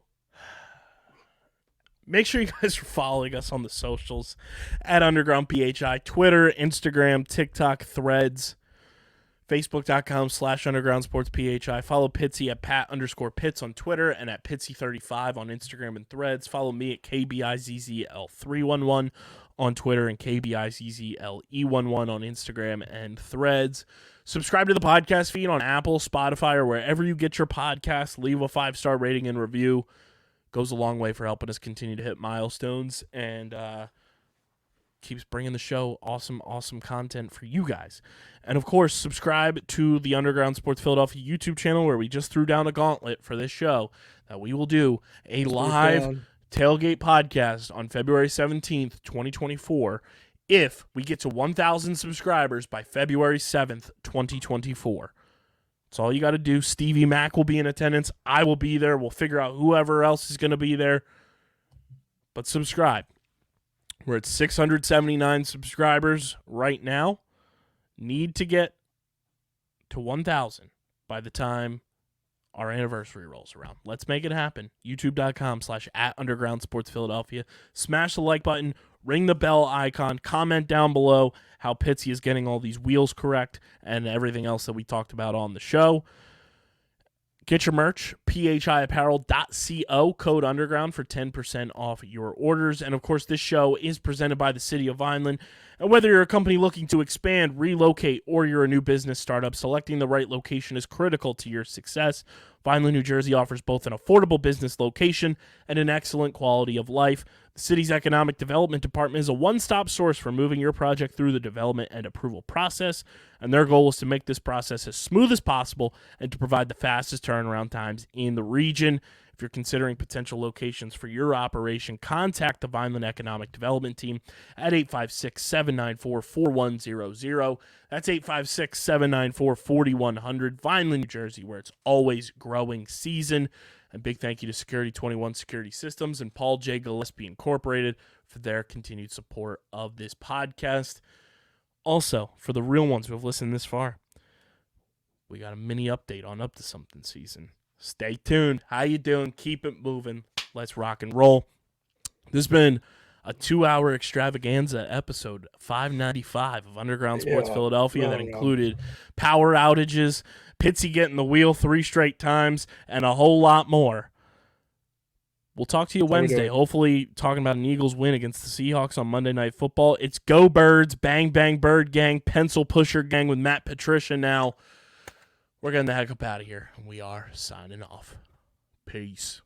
Make sure you guys are following us on the socials at Underground PHI, Twitter, Instagram, TikTok, Threads, Facebook.com/Underground Sports PHI. Follow Pitsy at Pat_Pitts on Twitter and at Pitsy35 on Instagram and Threads. Follow me at KBIZZL311 on Twitter and KBIZZLE11 on Instagram and Threads. Subscribe to the podcast feed on Apple, Spotify, or wherever you get your podcasts. Leave a 5-star rating and review. Goes a long way for helping us continue to hit milestones and keeps bringing the show awesome content for you guys. And, of course, subscribe to the Underground Sports Philadelphia YouTube channel where we just threw down a gauntlet for this show that we will do a live tailgate podcast on February 17th, 2024 if we get to 1,000 subscribers by February 7th, 2024. That's all you got to do. Stevie Mack will be in attendance. I will be there. We'll figure out whoever else is going to be there. But subscribe. We're at 679 subscribers right now. Need to get to 1,000 by the time our anniversary rolls around. Let's make it happen. YouTube.com/@UndergroundSportsPhiladelphia. Smash the like button. Ring the bell icon. Comment down below how Pitsy is getting all these wheels correct and everything else that we talked about on the show. Get your merch, phiapparel.co, code underground for 10% off your orders. And, of course, this show is presented by the City of Vineland. And whether you're a company looking to expand, relocate, or you're a new business startup, selecting the right location is critical to your success. Vineland, New Jersey offers both an affordable business location and an excellent quality of life. The city's economic development department is a one-stop source for moving your project through the development and approval process, and their goal is to make this process as smooth as possible and to provide the fastest turnaround times in the region. If you're considering potential locations for your operation, contact the Vineland Economic Development Team at 856-794-4100. That's 856-794-4100. Vineland, New Jersey, where it's always growing season. And big thank you to Security 21 Security Systems and Paul J. Gillespie Incorporated for their continued support of this podcast. Also, for the real ones who have listened this far, we got a mini update on Up to Something season. Stay tuned. How you doing? Keep it moving. Let's rock and roll. This has been a 2-hour extravaganza episode 595 of Underground Sports Philadelphia that included power outages, Pitsy getting the wheel 3 straight times, and a whole lot more. We'll talk to you Wednesday, hopefully talking about an Eagles win against the Seahawks on Monday Night Football. It's Go Birds, Bang Bang Bird Gang, Pencil Pusher Gang with Matt Patricia now. We're getting the heck up out of here, and we are signing off. Peace.